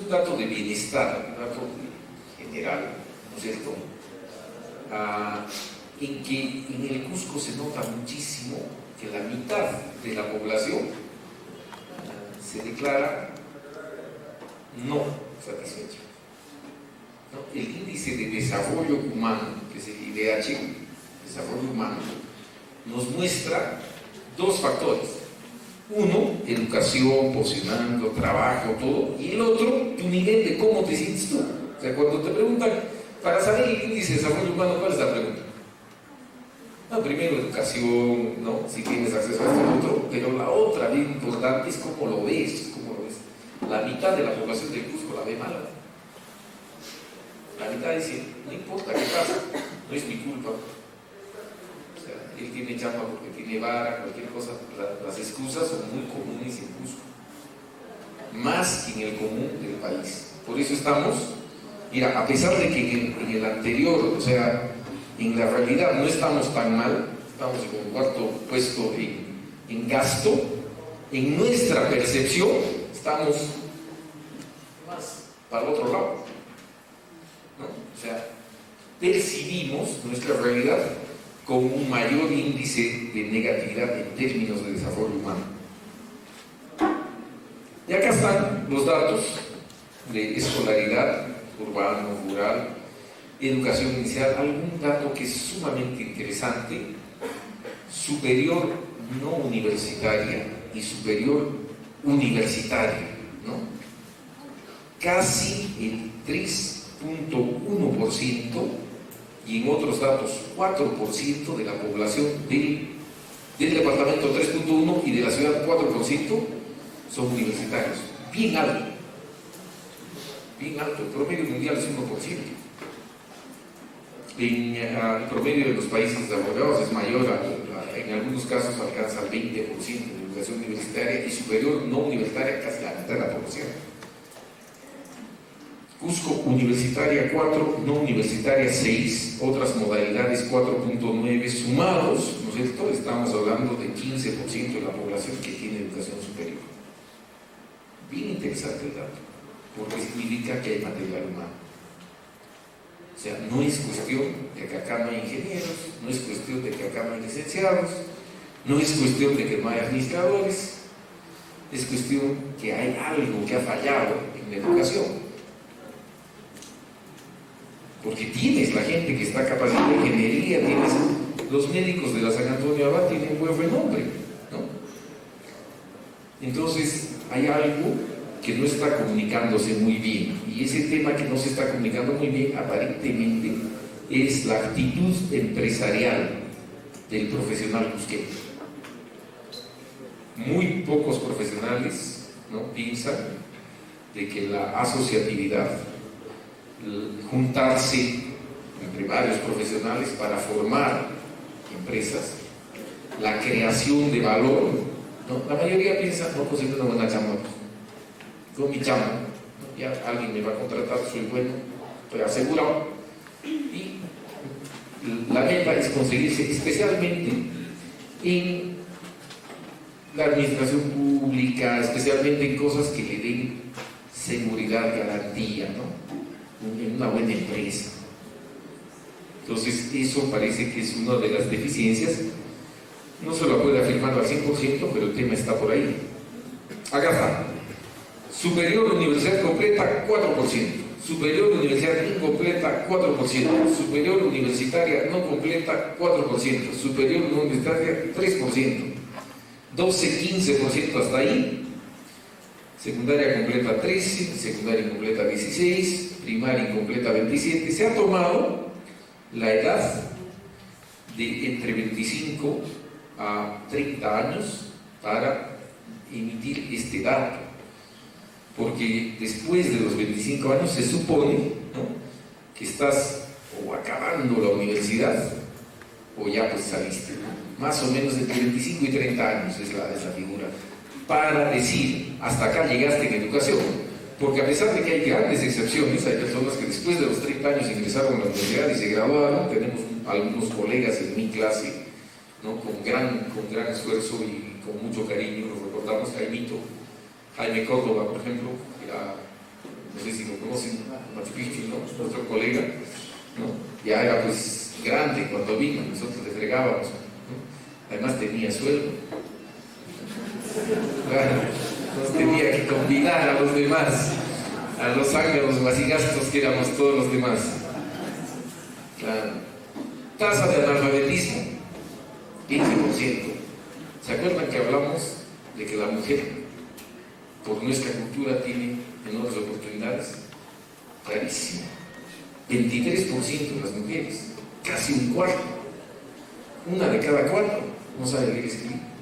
un dato de bienestar, un dato general, ¿no es cierto? En que en el Cusco se nota muchísimo que la mitad de la población se declara no satisfecha, ¿no? El índice de desarrollo humano, que es el IDH, desarrollo humano, nos muestra dos factores. Uno, educación, posicionamiento, trabajo, todo. Y el otro, tu nivel de cómo te sientes tú. O sea, cuando te preguntan, para saber el índice de desarrollo humano, ¿cuál es la pregunta? No, primero educación, ¿no? Si tienes acceso a esto y otro. Pero la otra, bien importante, es cómo lo ves, La mitad de la población del Cusco la ve mal. La mitad dice, no importa qué pasa, no es mi culpa. Él tiene chamba porque tiene vara, cualquier cosa. Las excusas son muy comunes en Cusco, más que en el común del país. Por eso estamos, mira, a pesar de que en el anterior, o sea, en la realidad no estamos tan mal, estamos en el cuarto puesto en gasto, en nuestra percepción estamos más para el otro lado, ¿no? O sea, percibimos nuestra realidad con un mayor índice de negatividad en términos de desarrollo humano. Y acá están los datos de escolaridad, urbano, rural, educación inicial, algún dato que es sumamente interesante: superior no universitaria y superior universitaria, ¿no? Casi el 3.1%, y en otros datos 4% de la población del departamento 3.1% y de la ciudad 4% son universitarios. Bien alto, el promedio mundial es 1%. El promedio de los países desarrollados es mayor, en algunos casos alcanza el 20% de educación universitaria, y superior no universitaria casi la mitad de la población. Cusco Universitaria 4, no universitaria 6, otras modalidades 4.9 sumados, ¿no es cierto? Estamos hablando de 15% de la población que tiene educación superior. Bien interesante el dato, porque significa que hay material humano. O sea, no es cuestión de que acá no hay ingenieros, no es cuestión de que acá no hay licenciados, no es cuestión de que no hay administradores, es cuestión que hay algo que ha fallado en la educación. Porque tienes la gente que está capacitada en ingeniería, tienes los médicos de la San Antonio Abad, tienen un buen renombre, ¿no? Entonces, hay algo que no está comunicándose muy bien, y ese tema que no se está comunicando muy bien, aparentemente, es la actitud empresarial del profesional cusqueño. Muy pocos profesionales, ¿no?, piensan de que la asociatividad, juntarse entre varios profesionales para formar empresas, la creación de valor, ¿no? La mayoría piensa, no, pues es una buena chamba, con mi chamba, ¿no? Ya alguien me va a contratar, soy bueno, estoy asegurado, y la meta es conseguirse especialmente en la administración pública, especialmente en cosas que le den seguridad, garantía, ¿no?, en una buena empresa. Entonces, eso parece que es una de las deficiencias. No se lo puede afirmar al 100%, pero el tema está por ahí. Acá está. Superior universidad completa, 4%. Superior universidad incompleta, 4%. Superior universitaria no completa, 4%. Superior no universitaria, 3%. 12-15% hasta ahí. Secundaria completa 13, secundaria incompleta 16, primaria incompleta 27. Se ha tomado la edad de entre 25 a 30 años para emitir este dato, porque después de los 25 años se supone, ¿no?, que estás o acabando la universidad o ya pues saliste, ¿no? Más o menos entre 25 y 30 años es la figura, para decir, hasta acá llegaste en educación, porque a pesar de que hay grandes excepciones, hay personas que después de los 30 años ingresaron a la universidad y se graduaron. Tenemos algunos colegas en mi clase, ¿no?, con gran esfuerzo y con mucho cariño, nos recordamos. Jaime Córdoba, por ejemplo, era, no sé si lo conocen, Machu Picchu, ¿no?, nuestro colega, ¿no?, ya era pues grande cuando vino, nosotros le fregábamos, ¿no? Además tenía sueldo. Claro, nos tenía que convidar a los demás, a los ángeles vasigastos que éramos todos los demás. Claro. Tasa de analfabetismo, 15%. ¿Se acuerdan que hablamos de que la mujer, por nuestra cultura, tiene menores oportunidades? Clarísimo. 23% de las mujeres, casi un cuarto. Una de cada cuatro no sabe leer y escribir.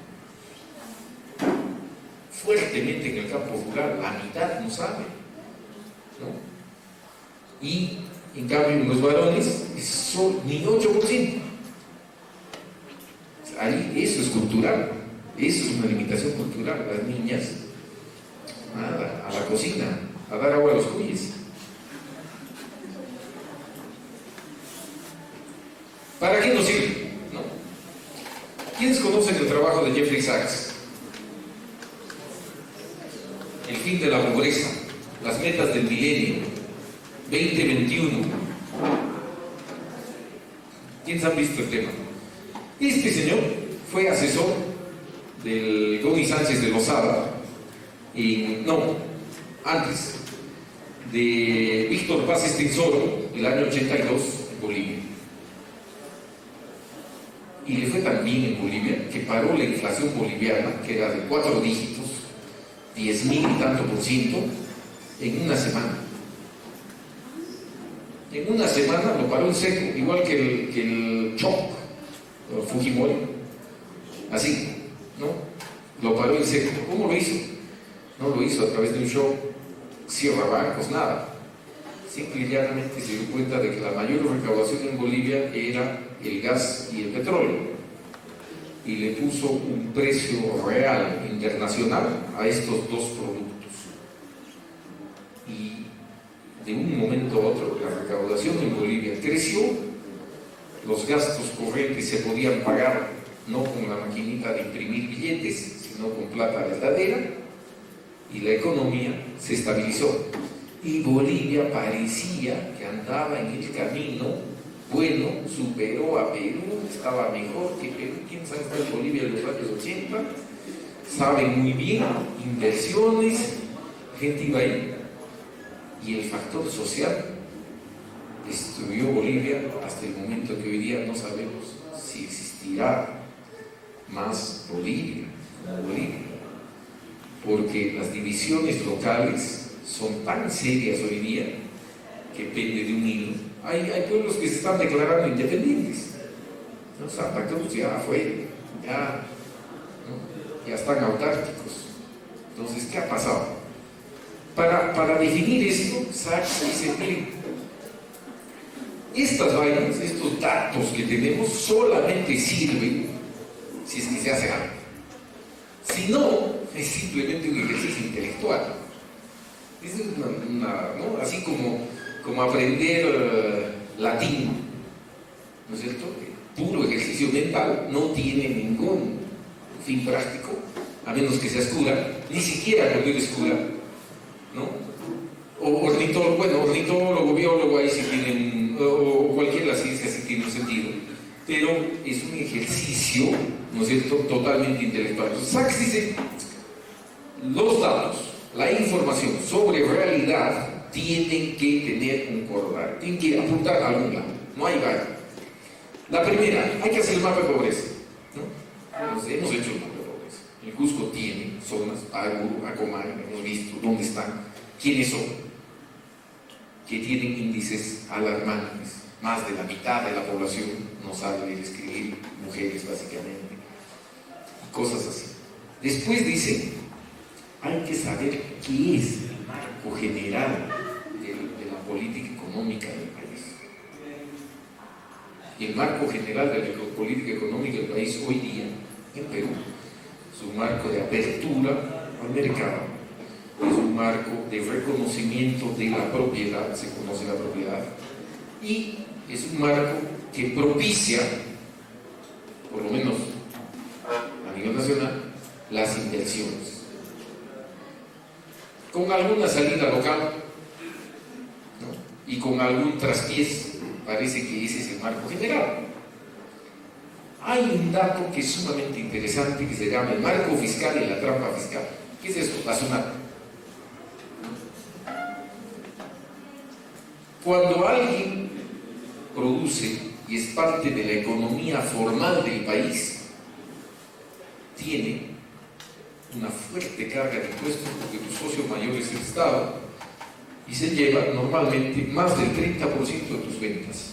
Fuertemente en el campo rural, la mitad no sabe, ¿no? Y en cambio en los varones son ni 8%. Ahí, eso es cultural, eso es una limitación cultural. Las niñas, nada, a la cocina, a dar agua a los cuyes. ¿Para qué nos sirve? ¿No? ¿Quiénes conocen el trabajo de Jeffrey Sachs? El fin de la pobreza, las metas del milenio, 2021. ¿Quiénes han visto el tema? Este señor fue asesor del Goni Sánchez de Lozada, antes, de Víctor Paz Estenssoro, el año 82, en Bolivia. Y le fue tan bien en Bolivia que paró la inflación boliviana, que era de 4 dígitos, 10.000 y tanto %, en una semana. En una semana lo paró en seco, igual que el Choc, Fujimori, así, ¿no? Lo paró en seco. ¿Cómo lo hizo? No lo hizo a través de un show, cierra bancos, nada. Simple y llanamente se dio cuenta de que la mayor recaudación en Bolivia era el gas y el petróleo, y le puso un precio real internacional a estos dos productos. Y de un momento a otro, la recaudación en Bolivia creció, los gastos corrientes se podían pagar no con la maquinita de imprimir billetes, sino con plata verdadera, y la economía se estabilizó. Y Bolivia parecía que andaba en el camino bueno, superó a Perú, estaba mejor que Perú. ¿Quién sabe está en Bolivia en los años 80? Saben muy bien, inversiones, gente iba ahí. Y el factor social destruyó Bolivia hasta el momento que hoy día no sabemos si existirá más Bolivia como Bolivia, porque las divisiones locales son tan serias hoy día que pende de un hilo. Hay pueblos que se están declarando independientes, ¿no? Santa Cruz ya fue, ya están autárquicos. Entonces, ¿qué ha pasado? Para definir esto, Sachs dice: miren, estas vainas, estos datos que tenemos solamente sirven si es que se hace algo. Si no, es simplemente un ejercicio intelectual. Es ¿no? Así como aprender latín, ¿no es cierto? Puro ejercicio mental, no tiene ningún fin práctico, a menos que seas cura, ni siquiera cuando eres cura, ¿no? O ornitólogo, biólogo, ahí sí tienen, o cualquier la ciencia sí tiene un sentido, pero es un ejercicio, ¿no es cierto?, totalmente intelectual. Entonces, Sachs dice: los datos, la información sobre realidad tienen que tener un corolario, tienen que apuntar a algún lado, no hay vaya. La primera, hay que hacer el mapa de pobreza, ¿no? Entonces, hemos hecho el mapa de pobreza. El Cusco tiene zonas, Aguru, Acomay, hemos visto dónde están, quiénes son, que tienen índices alarmantes. Más de la mitad de la población no sabe leer y escribir, mujeres básicamente, y cosas así. Después dice: hay que saber qué es el marco general de la política económica del país. Y el marco general de la política económica del país hoy día, en Perú, es un marco de apertura al mercado, es un marco de reconocimiento de la propiedad, se conoce la propiedad, y es un marco que propicia, por lo menos a nivel nacional, las inversiones, con alguna salida local, ¿no? Y con algún traspiés. Parece que ese es el marco general. Hay un dato que es sumamente interesante que se llama el marco fiscal y la trampa fiscal. ¿Qué es esto? La SUNAT. Cuando alguien produce y es parte de la economía formal del país, tiene una fuerte carga de impuestos porque tu socio mayor es el Estado y se lleva normalmente más del 30% de tus ventas.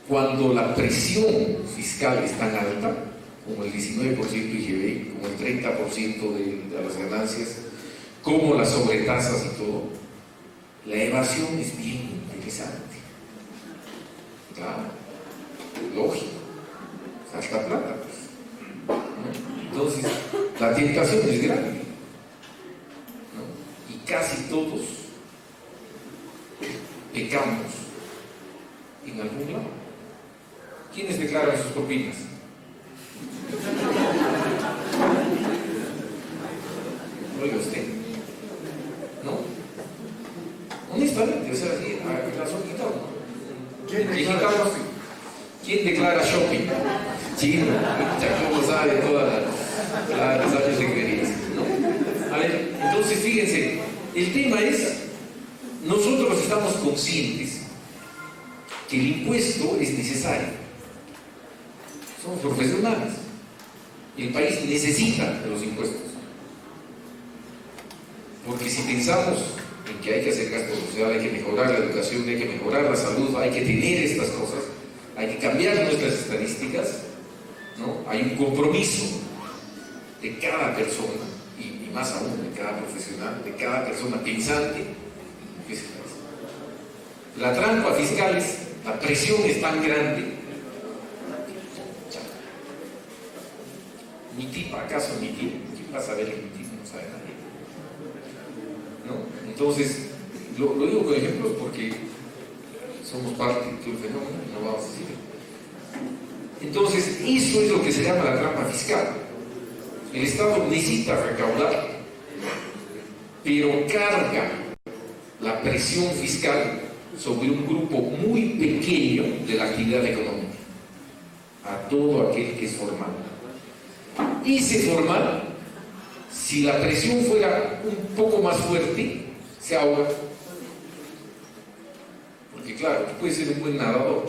Cuando la presión fiscal es tan alta, como el 19% IGB, como el 30% de las ganancias, como las sobretasas y todo, la evasión es bien interesante. Claro, lógico, salta plata, pues, ¿no? Entonces, la tentación es grande. Casi todos pecamos en algún lado. ¿Quiénes declaran sus propinas? Oiga usted, ¿no? Honestamente, o sea, hay razón quitado, ¿no? ¿Quién declara shopping? Chino, ya como sabe todas las años de experiencia, ¿no? A ver, entonces fíjense, el tema es, nosotros estamos conscientes que el impuesto es necesario. Somos profesionales. El país necesita de los impuestos. Porque si pensamos en que hay que hacer gasto social, hay que mejorar la educación, hay que mejorar la salud, hay que tener estas cosas, hay que cambiar nuestras estadísticas, ¿no? Hay un compromiso de cada persona, y más aún de cada profesional, de cada persona pensante, que se hace. La trampa fiscal es, la presión es tan grande. ¿Mi tip acaso mi tip? ¿Quién va a saber que mi tip no sabe nadie? Entonces, lo digo con ejemplos porque somos parte de todo el fenómeno y no vamos a decir. Entonces, eso es lo que se llama la trampa fiscal. El Estado necesita recaudar, pero carga la presión fiscal sobre un grupo muy pequeño de la actividad económica, a todo aquel que es formal. Ese formal, si la presión fuera un poco más fuerte, se ahoga. Porque claro, tú puedes ser un buen nadador,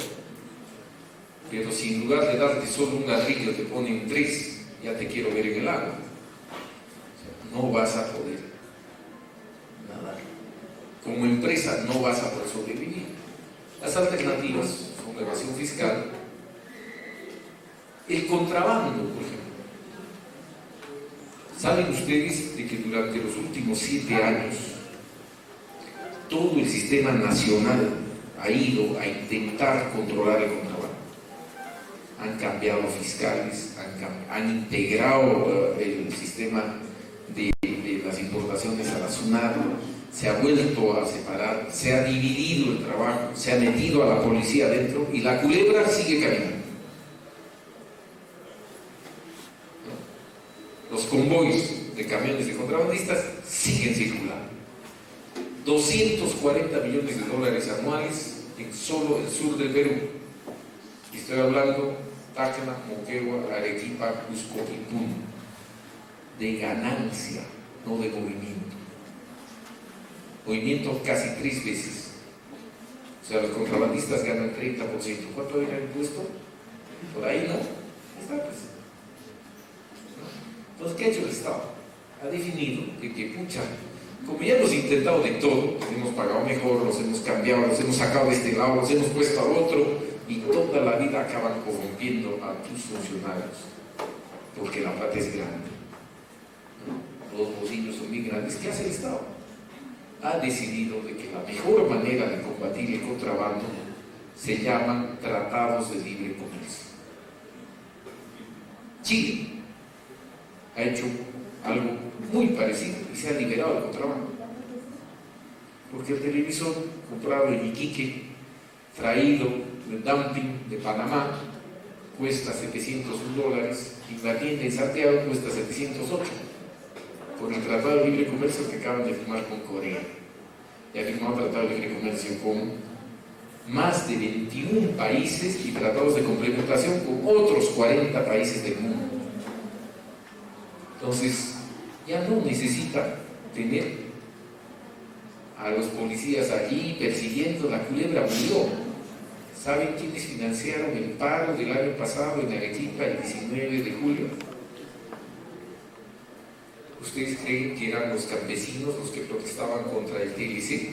pero si en lugar de darte solo un ladrillo te ponen 3, ya te quiero ver en el agua. O sea, no vas a poder nadar. Como empresa no vas a poder sobrevivir. Las alternativas son la evasión fiscal, el contrabando, por ejemplo. ¿Saben ustedes de que durante los últimos 7 años todo el sistema nacional ha ido a intentar controlar el contrabando? Han cambiado fiscales, han integrado el sistema de las importaciones a la SUNAT, se ha vuelto a separar, se ha dividido el trabajo, se ha metido a la policía adentro y la culebra sigue caminando. Los convoys de camiones de contrabandistas siguen circulando. 240 millones de dólares anuales en solo el sur del Perú. Y estoy hablando Tacna, Moquegua, Arequipa, Cusco y Puno. De ganancia, no de movimiento. Movimiento casi 3 veces. O sea, los contrabandistas ganan 30%. ¿Cuánto era el impuesto? Por ahí, ¿no? Está pues. Entonces, ¿qué ha hecho el Estado? Ha definido de que, pucha, como ya hemos intentado de todo, los hemos pagado mejor, los hemos cambiado, los hemos sacado de este lado, los hemos puesto al otro, y toda la vida acaban corrompiendo a tus funcionarios, porque la plata es grande. ¿No? Los bolsillos son bien grandes. ¿Qué hace el Estado? Ha decidido de que la mejor manera de combatir el contrabando se llaman tratados de libre comercio. Chile ha hecho algo muy parecido y se ha liberado el contrabando. Porque el televisor comprado en Iquique, traído de dumping de Panamá, cuesta $701 y la tienda en Santiago cuesta 708 por el Tratado de Libre Comercio que acaban de firmar con Corea. Y ha firmado un Tratado de Libre Comercio con más de 21 países y tratados de complementación con otros 40 países del mundo. Entonces, ya no necesita tener a los policías allí persiguiendo. La culebra murió. ¿Saben quiénes financiaron el paro del año pasado en Arequipa el 19 de julio? ¿Ustedes creen que eran los campesinos los que protestaban contra el TLC?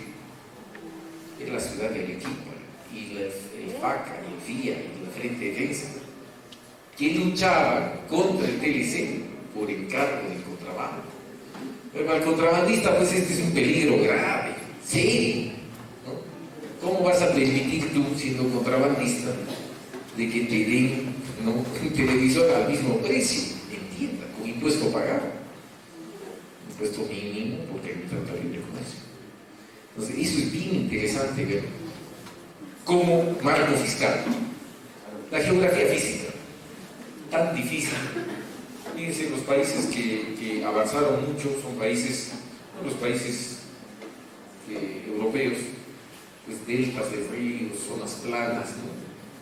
Era la ciudad de Arequipa, y el FACA, y el FIA, y la Frente de Defensa, que luchaban contra el TLC por encargo del contrabando. Pero para el contrabandista, pues este es un peligro grave, serio, ¿no? ¿Cómo vas a permitir tú, siendo contrabandista, de que te den, ¿no?, un televisor al mismo precio, en tienda, con impuesto pagado? Impuesto mínimo, porque hay un tratado de libre comercio. Entonces, eso es bien interesante ver como marco fiscal. La geografía física, tan difícil. Fíjense, los países que avanzaron mucho son países, ¿no?, los países europeos, pues deltas de ríos, zonas planas, ¿no?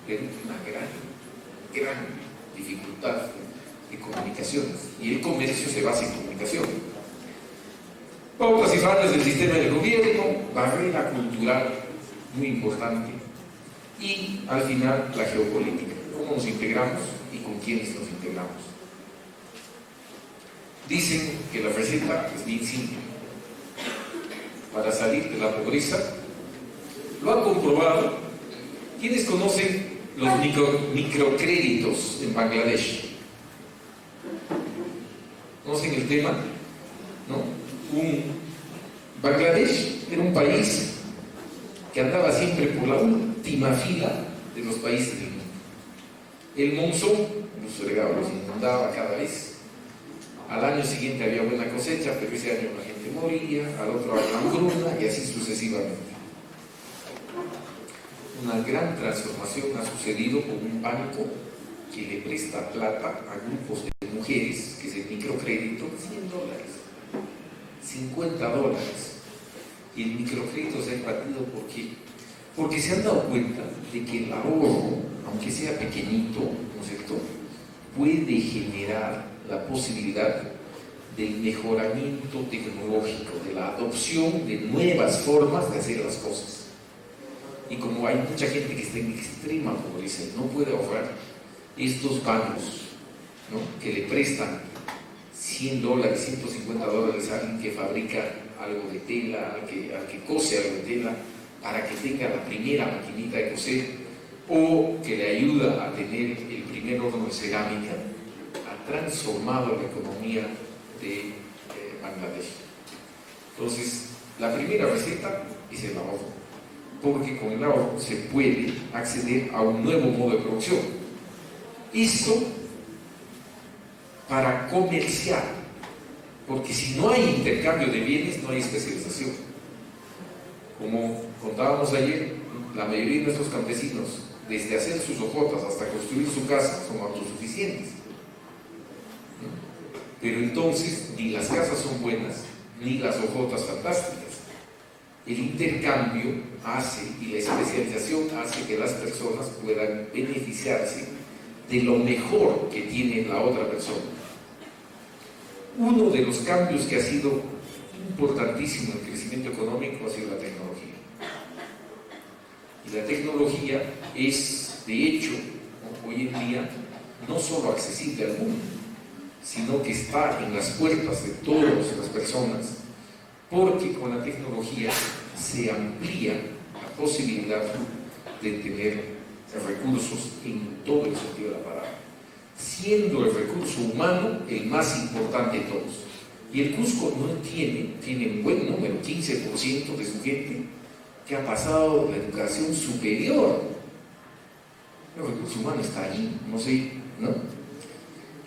Pero una gran dificultad de comunicaciones, y el comercio se basa en comunicación. Pautas y fallas del sistema del gobierno, barrera cultural muy importante, y al final la geopolítica, cómo nos integramos y con quiénes nos integramos. Dicen que la receta es bien simple para salir de la pobreza. Lo han comprobado. ¿Quiénes conocen los microcréditos en Bangladesh? ¿Conocen el tema? ¿No? Bangladesh era un país que andaba siempre por la última fila de los países del mundo. El monzón los fregaba, los inundaba cada vez. al año siguiente había buena cosecha, pero ese año la gente moría, al otro año hambruna y así sucesivamente. Una gran transformación ha sucedido con un banco que le presta plata a grupos de mujeres, que es el microcrédito, $100, $50. Y el microcrédito se ha expandido porque se han dado cuenta de que el ahorro, aunque sea pequeñito, ¿no es cierto?, puede generar la posibilidad del mejoramiento tecnológico, de la adopción de nuevas formas de hacer las cosas. Y como hay mucha gente que está en extrema pobreza y no puede ahorrar, estos bancos, ¿no?, que le prestan $100, $150 a alguien que fabrica algo de tela, al que cose algo de tela, para que tenga la primera maquinita de coser, o que le ayuda a tener el primer horno de cerámica, ha transformado la economía de Bangladesh. Entonces, la primera receta es el ahorro, porque con el ahorro se puede acceder a un nuevo modo de producción. Esto para comerciar, porque si no hay intercambio de bienes, no hay especialización. Como contábamos ayer, la mayoría de nuestros campesinos, desde hacer sus hojotas hasta construir su casa, son autosuficientes. Pero entonces, ni las casas son buenas, ni las hojotas fantásticas. El intercambio hace, y la especialización hace que las personas puedan beneficiarse de lo mejor que tiene la otra persona. Uno de los cambios que ha sido importantísimo en el crecimiento económico ha sido la tecnología. Y la tecnología es, de hecho, hoy en día, no solo accesible al mundo, sino que está en las puertas de todas las personas, porque con la tecnología se amplía la posibilidad de tener recursos en todo el sentido de la palabra, siendo el recurso humano el más importante de todos. Y el Cusco no tiene un buen número, 15% de su gente que ha pasado la educación superior. El recurso humano está allí, no sé, ¿no?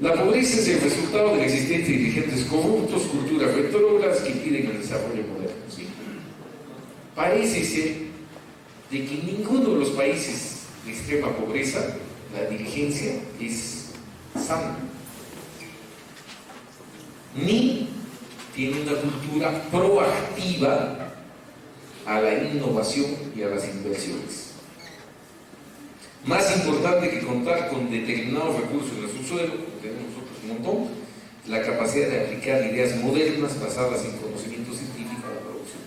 La pobreza es el resultado de la existencia de dirigentes corruptos, culturas retrógradas que impiden el desarrollo moderno. ¿Sí? Parece ser de que en ninguno de los países de extrema pobreza la dirigencia es sana, ni tiene una cultura proactiva a la innovación y a las inversiones. Más importante que contar con determinados recursos en el subsuelo, como tenemos nosotros un montón, la capacidad de aplicar ideas modernas basadas en conocimiento científico a la producción.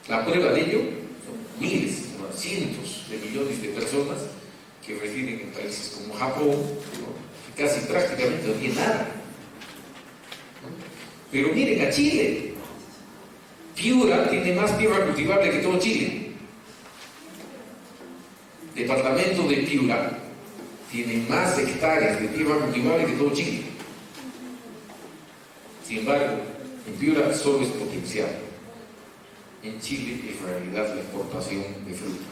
La prueba de ello son miles, cientos de millones de personas que residen en países como Japón, que casi prácticamente no tienen nada. Pero miren a Chile. Piura tiene más tierra cultivable que todo Chile. Departamento de Piura tiene más hectáreas de tierra cultivable que todo Chile. Sin embargo, en Piura solo es potencial. En Chile es realidad la exportación de fruta.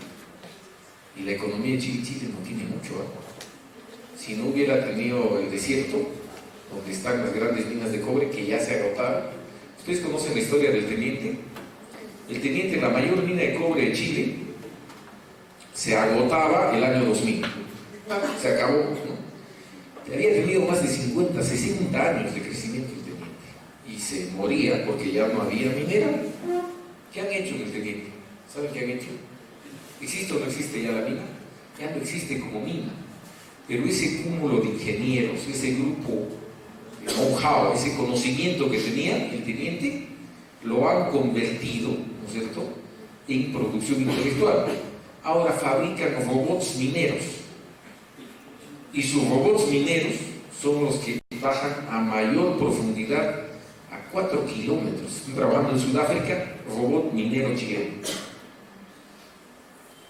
Y la economía de Chile no tiene mucho agua. Si no hubiera tenido el desierto, donde están las grandes minas de cobre que ya se agotaron. ¿Ustedes conocen la historia del Teniente? El Teniente, la mayor mina de cobre de Chile, se agotaba el año 2000. Se acabó, ¿no? Había tenido más de 50, 60 años de crecimiento el Teniente. Y se moría porque ya no había mineral. ¿Qué han hecho en el Teniente? ¿Saben qué han hecho? ¿Existe o no existe ya la mina? Ya no existe como mina. Pero ese cúmulo de ingenieros, ese grupo de know-how, ese conocimiento que tenía el Teniente, lo han convertido, ¿no es cierto?, en producción intelectual. Ahora fabrican robots mineros. Y sus robots mineros son los que bajan a mayor profundidad, a 4 kilómetros. Estoy trabajando en Sudáfrica, robot minero chileno.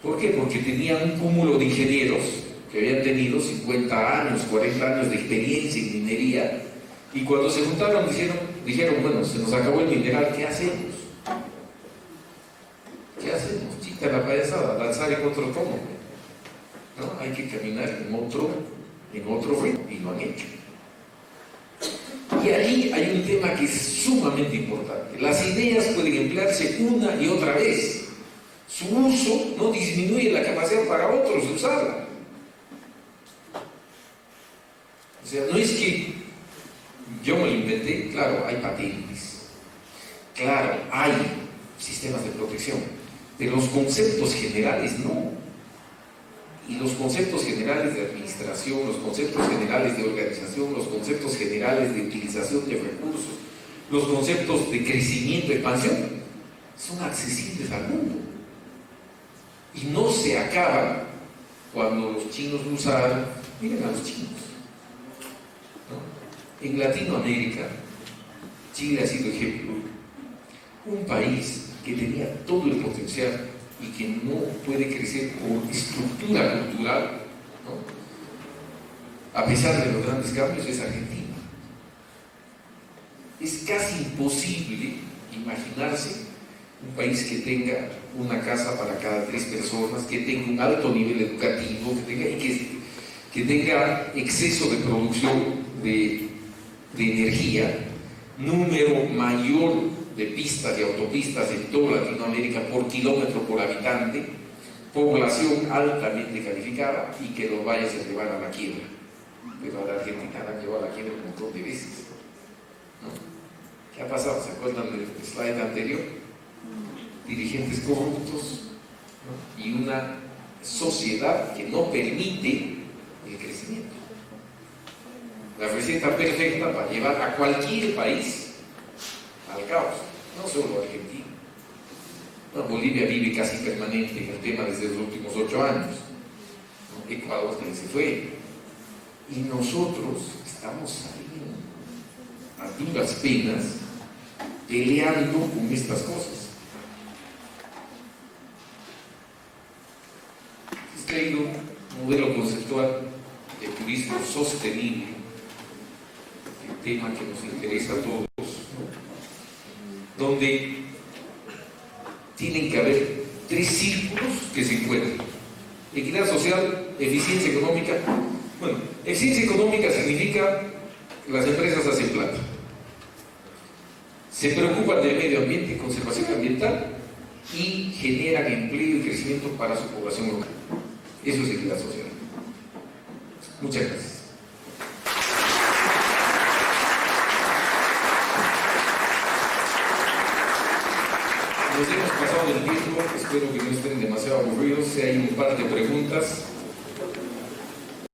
¿Por qué? Porque tenían un cúmulo de ingenieros que habían tenido 50 años, 40 años de experiencia en minería. Y cuando se juntaron dijeron, bueno, se nos acabó el mineral, ¿qué hacemos? ¿Qué hacemos? Chica la payasada, lanzar en otro tono. ¿No? Hay que caminar en otro ritmo, y lo han hecho. Y allí hay un tema que es sumamente importante. Las ideas pueden emplearse una y otra vez. Su uso no disminuye la capacidad para otros de usarla. O sea, no es que yo me lo inventé, claro, hay patentes, claro, hay sistemas de protección, pero los conceptos generales no. Y los conceptos generales de administración, los conceptos generales de organización, los conceptos generales de utilización de recursos, los conceptos de crecimiento, expansión, son accesibles al mundo. Y no se acaban cuando los chinos lo usaron. Miren a los chinos, ¿no? En Latinoamérica, Chile ha sido ejemplo. Un país que tenía todo el potencial y que no puede crecer por estructura cultural, ¿no? A pesar de los grandes cambios, es Argentina. Es casi imposible imaginarse un país que tenga una casa para cada 3 personas, que tenga un alto nivel educativo, que tenga exceso de producción de energía, número mayor de pistas y autopistas en toda Latinoamérica por kilómetro por habitante, población altamente calificada y que los vaya a llevar a la quiebra. Pero a la Argentina la llevó a la quiebra un montón de veces, ¿no? ¿Qué ha pasado? ¿Se acuerdan del slide anterior? Dirigentes corruptos, ¿no? Y una sociedad que no permite el crecimiento. La receta perfecta para llevar a cualquier país al caos, no solo Argentina. No, Bolivia vive casi permanente en el tema desde los últimos 8 años, ¿no? Ecuador también se fue, y nosotros estamos saliendo a duras penas peleando con estas cosas. Es traído un modelo conceptual de turismo sostenible, el tema que nos interesa a todos, donde tienen que haber 3 círculos que se encuentren: equidad social, eficiencia económica. Bueno, eficiencia económica significa que las empresas hacen plata, se preocupan del medio ambiente, conservación ambiental y generan empleo y crecimiento para su población local. Eso es equidad social. Muchas gracias. Nos hemos pasado del tiempo, espero que no estén demasiado aburridos. Si hay un par de preguntas.